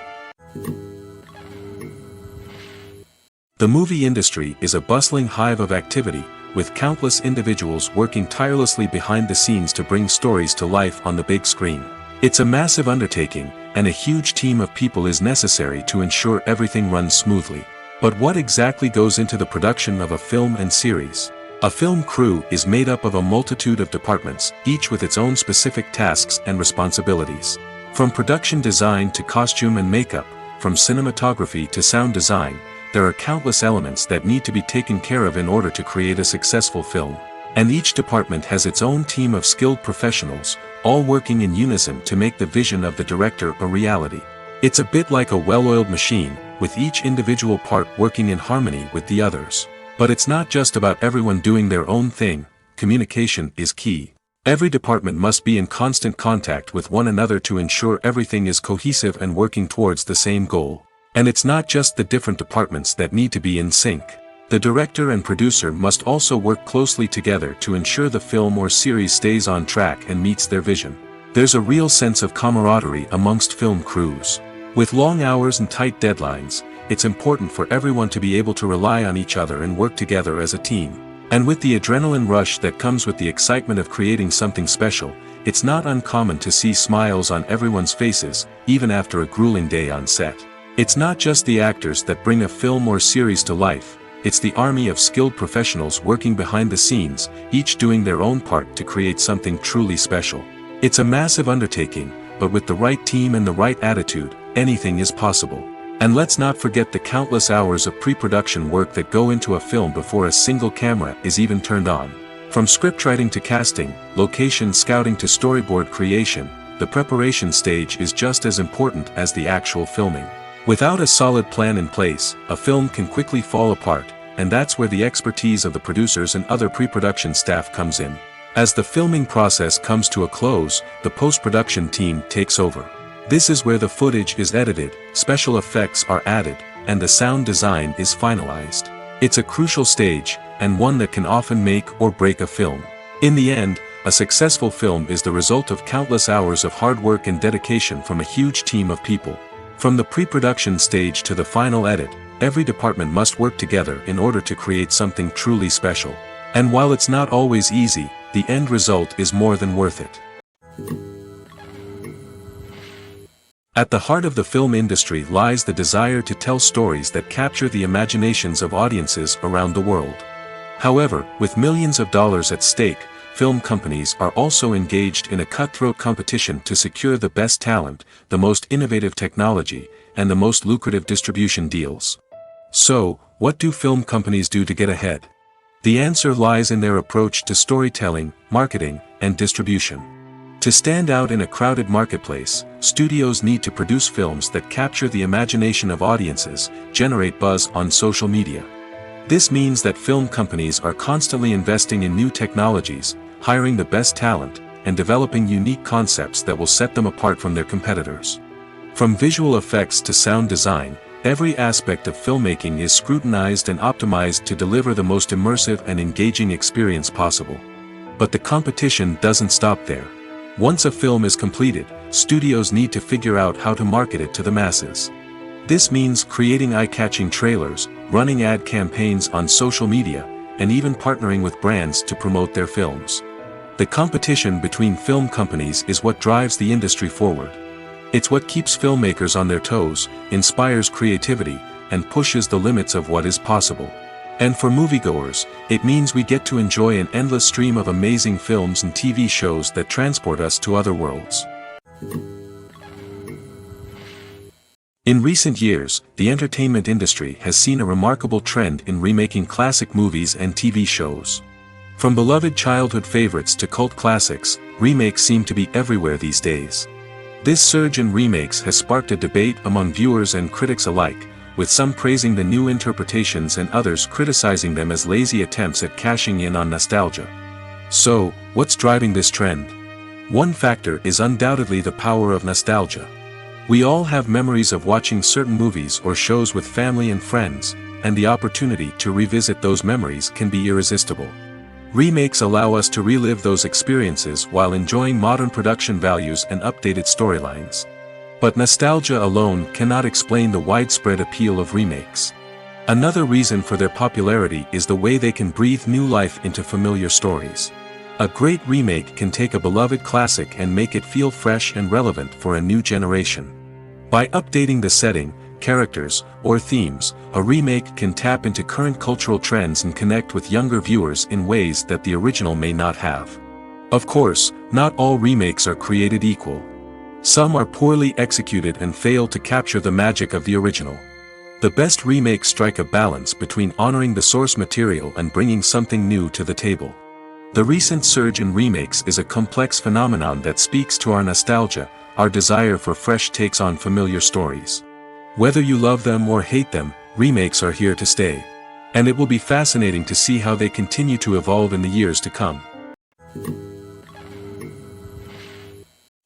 The movie industry is a bustling hive of activity, with countless individuals working tirelessly behind the scenes to bring stories to life on the big screen. It's a massive undertaking, and a huge team of people is necessary to ensure everything runs smoothly. But what exactly goes into the production of a film and series? A film crew is made up of a multitude of departments, each with its own specific tasks and responsibilities. From production design to costume and makeup, from cinematography to sound design, there are countless elements that need to be taken care of in order to create a successful film. And each department has its own team of skilled professionals, all working in unison to make the vision of the director a reality. It's a bit like a well-oiled machine, with each individual part working in harmony with the others. But it's not just about everyone doing their own thing. Communication is key. Every department must be in constant contact with one another to ensure everything is cohesive and working towards the same goal. And it's not just the different departments that need to be in sync. The director and producer must also work closely together to ensure the film or series stays on track and meets their vision. There's a real sense of camaraderie amongst film crews. With long hours and tight deadlines, it's important for everyone to be able to rely on each other and work together as a team. And with the adrenaline rush that comes with the excitement of creating something special, it's not uncommon to see smiles on everyone's faces, even after a grueling day on set. It's not just the actors that bring a film or series to life, it's the army of skilled professionals working behind the scenes, each doing their own part to create something truly special. It's a massive undertaking, but with the right team and the right attitude, anything is possible. And let's not forget the countless hours of pre-production work that go into a film before a single camera is even turned on. From scriptwriting to casting, location scouting to storyboard creation, the preparation stage is just as important as the actual filming. Without a solid plan in place, a film can quickly fall apart, and that's where the expertise of the producers and other pre-production staff comes in. As the filming process comes to a close, the post-production team takes over. This is where the footage is edited, special effects are added, and the sound design is finalized. It's a crucial stage, and one that can often make or break a film. In the end, a successful film is the result of countless hours of hard work and dedication from a huge team of people. From the pre-production stage to the final edit, every department must work together in order to create something truly special. And while it's not always easy, the end result is more than worth it. At the heart of the film industry lies the desire to tell stories that capture the imaginations of audiences around the world. However, with millions of dollars at stake, film companies are also engaged in a cutthroat competition to secure the best talent, the most innovative technology, and the most lucrative distribution deals. So, what do film companies do to get ahead? The answer lies in their approach to storytelling, marketing, and distribution. To stand out in a crowded marketplace, studios need to produce films that capture the imagination of audiences, generate buzz on social media. This means that film companies are constantly investing in new technologies, hiring the best talent, and developing unique concepts that will set them apart from their competitors. From visual effects to sound design, every aspect of filmmaking is scrutinized and optimized to deliver the most immersive and engaging experience possible. But the competition doesn't stop there. Once a film is completed, studios need to figure out how to market it to the masses. This means creating eye-catching trailers, running ad campaigns on social media, and even partnering with brands to promote their films. The competition between film companies is what drives the industry forward. It's what keeps filmmakers on their toes, inspires creativity, and pushes the limits of what is possible. And for moviegoers, it means we get to enjoy an endless stream of amazing films and TV shows that transport us to other worlds. In recent years, the entertainment industry has seen a remarkable trend in remaking classic movies and TV shows. From beloved childhood favorites to cult classics, remakes seem to be everywhere these days. This surge in remakes has sparked a debate among viewers and critics alike, with some praising the new interpretations and others criticizing them as lazy attempts at cashing in on nostalgia. So, what's driving this trend? One factor is undoubtedly the power of nostalgia. We all have memories of watching certain movies or shows with family and friends, and the opportunity to revisit those memories can be irresistible. Remakes allow us to relive those experiences while enjoying modern production values and updated storylines. But nostalgia alone cannot explain the widespread appeal of remakes. Another reason for their popularity is the way they can breathe new life into familiar stories. A great remake can take a beloved classic and make it feel fresh and relevant for a new generation. By updating the setting, characters, or themes, a remake can tap into current cultural trends and connect with younger viewers in ways that the original may not have. Of course, not all remakes are created equal. Some are poorly executed and fail to capture the magic of the original. The best remakes strike a balance between honoring the source material and bringing something new to the table. The recent surge in remakes is a complex phenomenon that speaks to our nostalgia, our desire for fresh takes on familiar stories. Whether you love them or hate them, remakes are here to stay. And it will be fascinating to see how they continue to evolve in the years to come.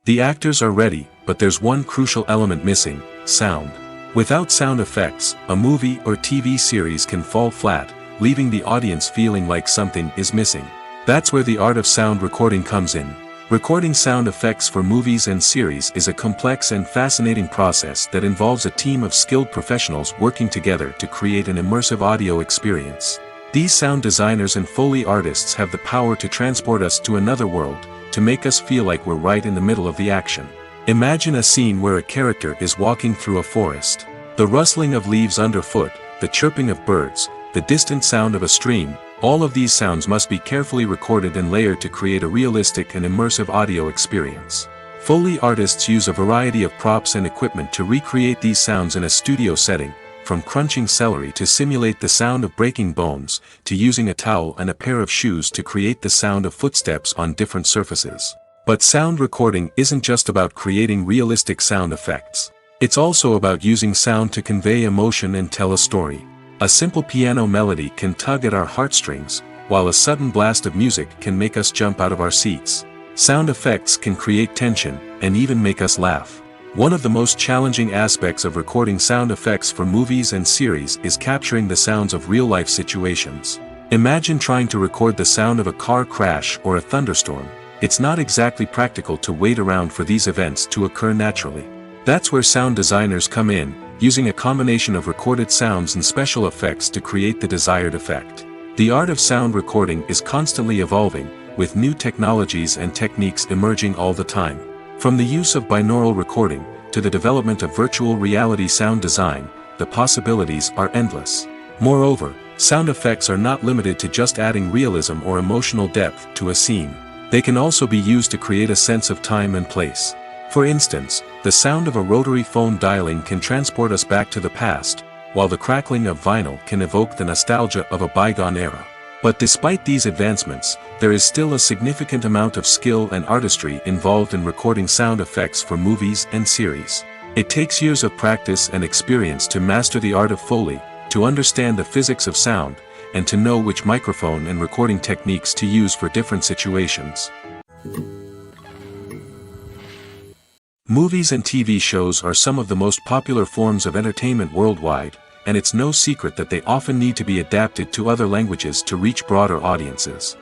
The actors are ready, but there's one crucial element missing: sound. Without sound effects, a movie or TV series can fall flat, leaving the audience feeling like something is missing. That's where the art of sound recording comes in. Recording sound effects for movies and series is a complex and fascinating process that involves a team of skilled professionals working together to create an immersive audio experience. These sound designers and Foley artists have the power to transport us to another world, to make us feel like we're right in the middle of the action. Imagine a scene where a character is walking through a forest. The rustling of leaves underfoot, the chirping of birds, the distant sound of a stream, all of these sounds must be carefully recorded and layered to create a realistic and immersive audio experience. Foley artists use a variety of props and equipment to recreate these sounds in a studio setting, from crunching celery to simulate the sound of breaking bones, to using a towel and a pair of shoes to create the sound of footsteps on different surfaces. But sound recording isn't just about creating realistic sound effects. It's also about using sound to convey emotion and tell a story. A simple piano melody can tug at our heartstrings, while a sudden blast of music can make us jump out of our seats. Sound effects can create tension, and even make us laugh. One of the most challenging aspects of recording sound effects for movies and series is capturing the sounds of real-life situations. Imagine trying to record the sound of a car crash or a thunderstorm. It's not exactly practical to wait around for these events to occur naturally. That's where sound designers come in, using a combination of recorded sounds and special effects to create the desired effect. The art of sound recording is constantly evolving, with new technologies and techniques emerging all the time. From the use of binaural recording, to the development of virtual reality sound design, the possibilities are endless. Moreover, sound effects are not limited to just adding realism or emotional depth to a scene. They can also be used to create a sense of time and place. For instance, the sound of a rotary phone dialing can transport us back to the past, while the crackling of vinyl can evoke the nostalgia of a bygone era. But despite these advancements, there is still a significant amount of skill and artistry involved in recording sound effects for movies and series. It takes years of practice and experience to master the art of Foley, to understand the physics of sound, and to know which microphone and recording techniques to use for different situations. Movies and TV shows are some of the most popular forms of entertainment worldwide, and it's no secret that they often need to be adapted to other languages to reach broader audiences.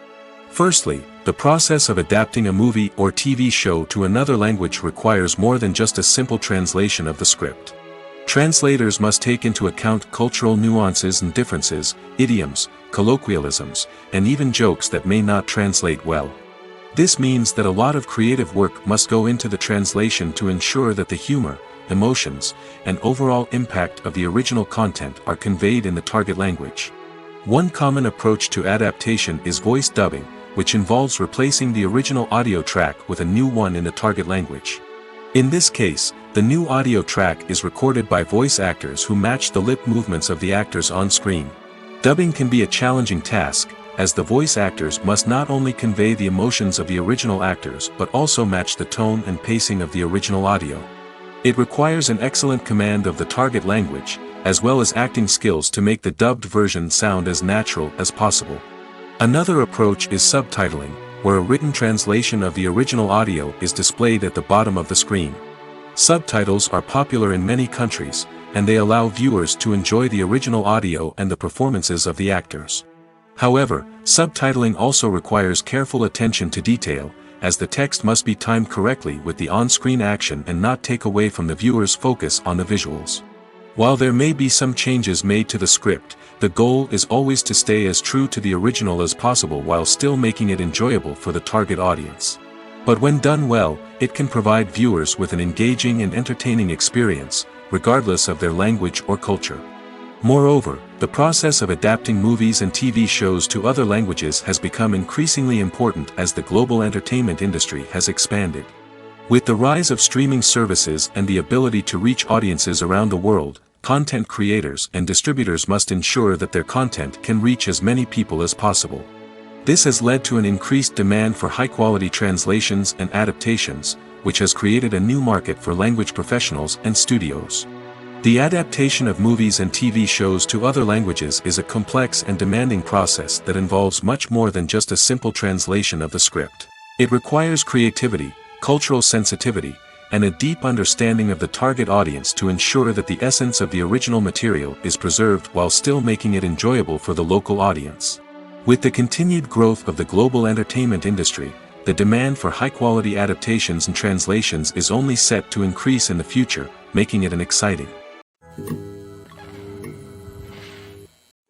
Firstly, the process of adapting a movie or TV show to another language requires more than just a simple translation of the script. Translators must take into account cultural nuances and differences, idioms, colloquialisms, and even jokes that may not translate well. This means that a lot of creative work must go into the translation to ensure that the humor, emotions, and overall impact of the original content are conveyed in the target language. One common approach to adaptation is voice dubbing, which involves replacing the original audio track with a new one in the target language. In this case, the new audio track is recorded by voice actors who match the lip movements of the actors on screen. Dubbing can be a challenging task, as the voice actors must not only convey the emotions of the original actors but also match the tone and pacing of the original audio. It requires an excellent command of the target language, as well as acting skills to make the dubbed version sound as natural as possible. Another approach is subtitling, where a written translation of the original audio is displayed at the bottom of the screen. Subtitles are popular in many countries, and they allow viewers to enjoy the original audio and the performances of the actors. However, subtitling also requires careful attention to detail, as the text must be timed correctly with the on-screen action and not take away from the viewer's focus on the visuals. While there may be some changes made to the script, the goal is always to stay as true to the original as possible while still making it enjoyable for the target audience. But when done well, it can provide viewers with an engaging and entertaining experience, regardless of their language or culture. Moreover, the process of adapting movies and TV shows to other languages has become increasingly important as the global entertainment industry has expanded. With the rise of streaming services and the ability to reach audiences around the world, content creators and distributors must ensure that their content can reach as many people as possible. This has led to an increased demand for high-quality translations and adaptations, which has created a new market for language professionals and studios. The adaptation of movies and TV shows to other languages is a complex and demanding process that involves much more than just a simple translation of the script. It requires creativity, cultural sensitivity, and a deep understanding of the target audience to ensure that the essence of the original material is preserved while still making it enjoyable for the local audience. With the continued growth of the global entertainment industry, the demand for high-quality adaptations and translations is only set to increase in the future, making it an exciting.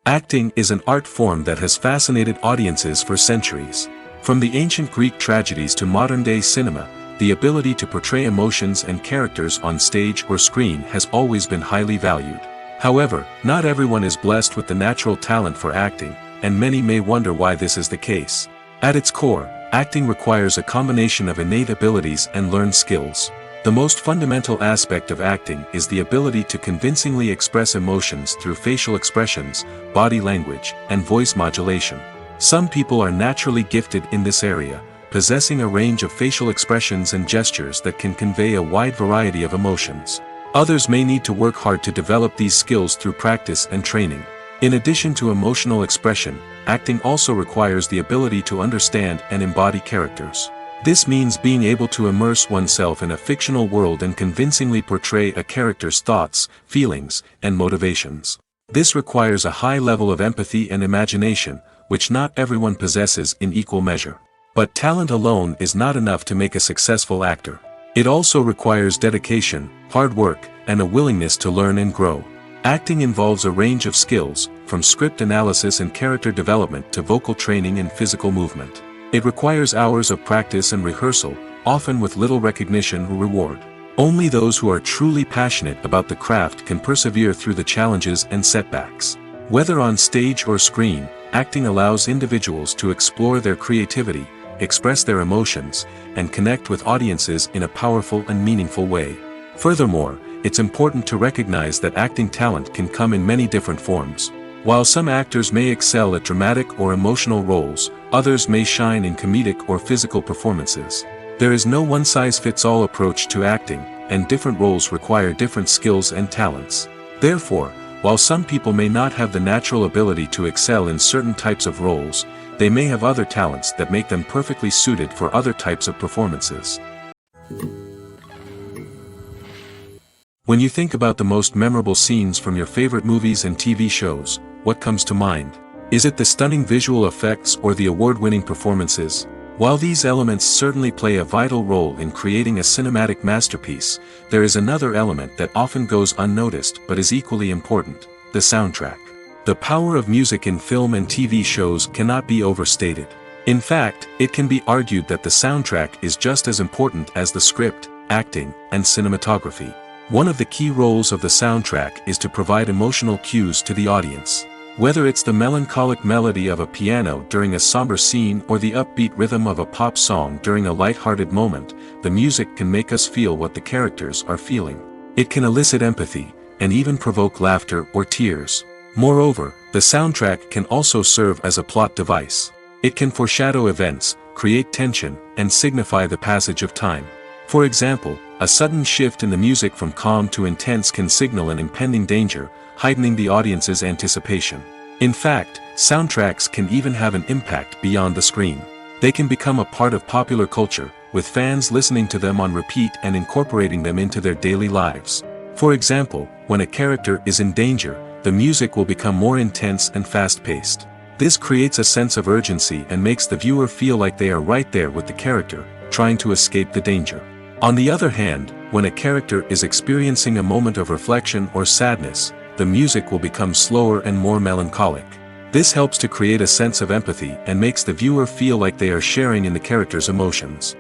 Acting is an art form that has fascinated audiences for centuries. From the ancient Greek tragedies to modern-day cinema, the ability to portray emotions and characters on stage or screen has always been highly valued. However, not everyone is blessed with the natural talent for acting, and many may wonder why this is the case. At its core, acting requires a combination of innate abilities and learned skills. The most fundamental aspect of acting is the ability to convincingly express emotions through facial expressions, body language, and voice modulation. Some people are naturally gifted in this area, possessing a range of facial expressions and gestures that can convey a wide variety of emotions. Others may need to work hard to develop these skills through practice and training. In addition to emotional expression, acting also requires the ability to understand and embody characters. This means being able to immerse oneself in a fictional world and convincingly portray a character's thoughts, feelings, and motivations. This requires a high level of empathy and imagination, which not everyone possesses in equal measure. But talent alone is not enough to make a successful actor. It also requires dedication, hard work, and a willingness to learn and grow. Acting involves a range of skills, from script analysis and character development to vocal training and physical movement. It requires hours of practice and rehearsal, often with little recognition or reward. Only those who are truly passionate about the craft can persevere through the challenges and setbacks. Whether on stage or screen, acting allows individuals to explore their creativity, express their emotions, and connect with audiences in a powerful and meaningful way. Furthermore, it's important to recognize that acting talent can come in many different forms. While some actors may excel at dramatic or emotional roles, others may shine in comedic or physical performances. There is no one-size-fits-all approach to acting, and different roles require different skills and talents. Therefore, while some people may not have the natural ability to excel in certain types of roles, they may have other talents that make them perfectly suited for other types of performances. When you think about the most memorable scenes from your favorite movies and TV shows, what comes to mind? Is it the stunning visual effects or the award-winning performances? While these elements certainly play a vital role in creating a cinematic masterpiece, there is another element that often goes unnoticed but is equally important: the soundtrack. The power of music in film and TV shows cannot be overstated. In fact, it can be argued that the soundtrack is just as important as the script, acting, and cinematography. One of the key roles of the soundtrack is to provide emotional cues to the audience. Whether it's the melancholic melody of a piano during a somber scene or the upbeat rhythm of a pop song during a light-hearted moment, the music can make us feel what the characters are feeling. It can elicit empathy, and even provoke laughter or tears. Moreover, the soundtrack can also serve as a plot device. It can foreshadow events, create tension, and signify the passage of time. For example, a sudden shift in the music from calm to intense can signal an impending danger, heightening the audience's anticipation. In fact, soundtracks can even have an impact beyond the screen. They can become a part of popular culture, with fans listening to them on repeat and incorporating them into their daily lives. For example, when a character is in danger, the music will become more intense and fast-paced. This creates a sense of urgency and makes the viewer feel like they are right there with the character, trying to escape the danger. On the other hand, When a character is experiencing a moment of reflection or sadness, the music will become slower and more melancholic. This helps to create a sense of empathy and makes the viewer feel like they are sharing in the character's emotions.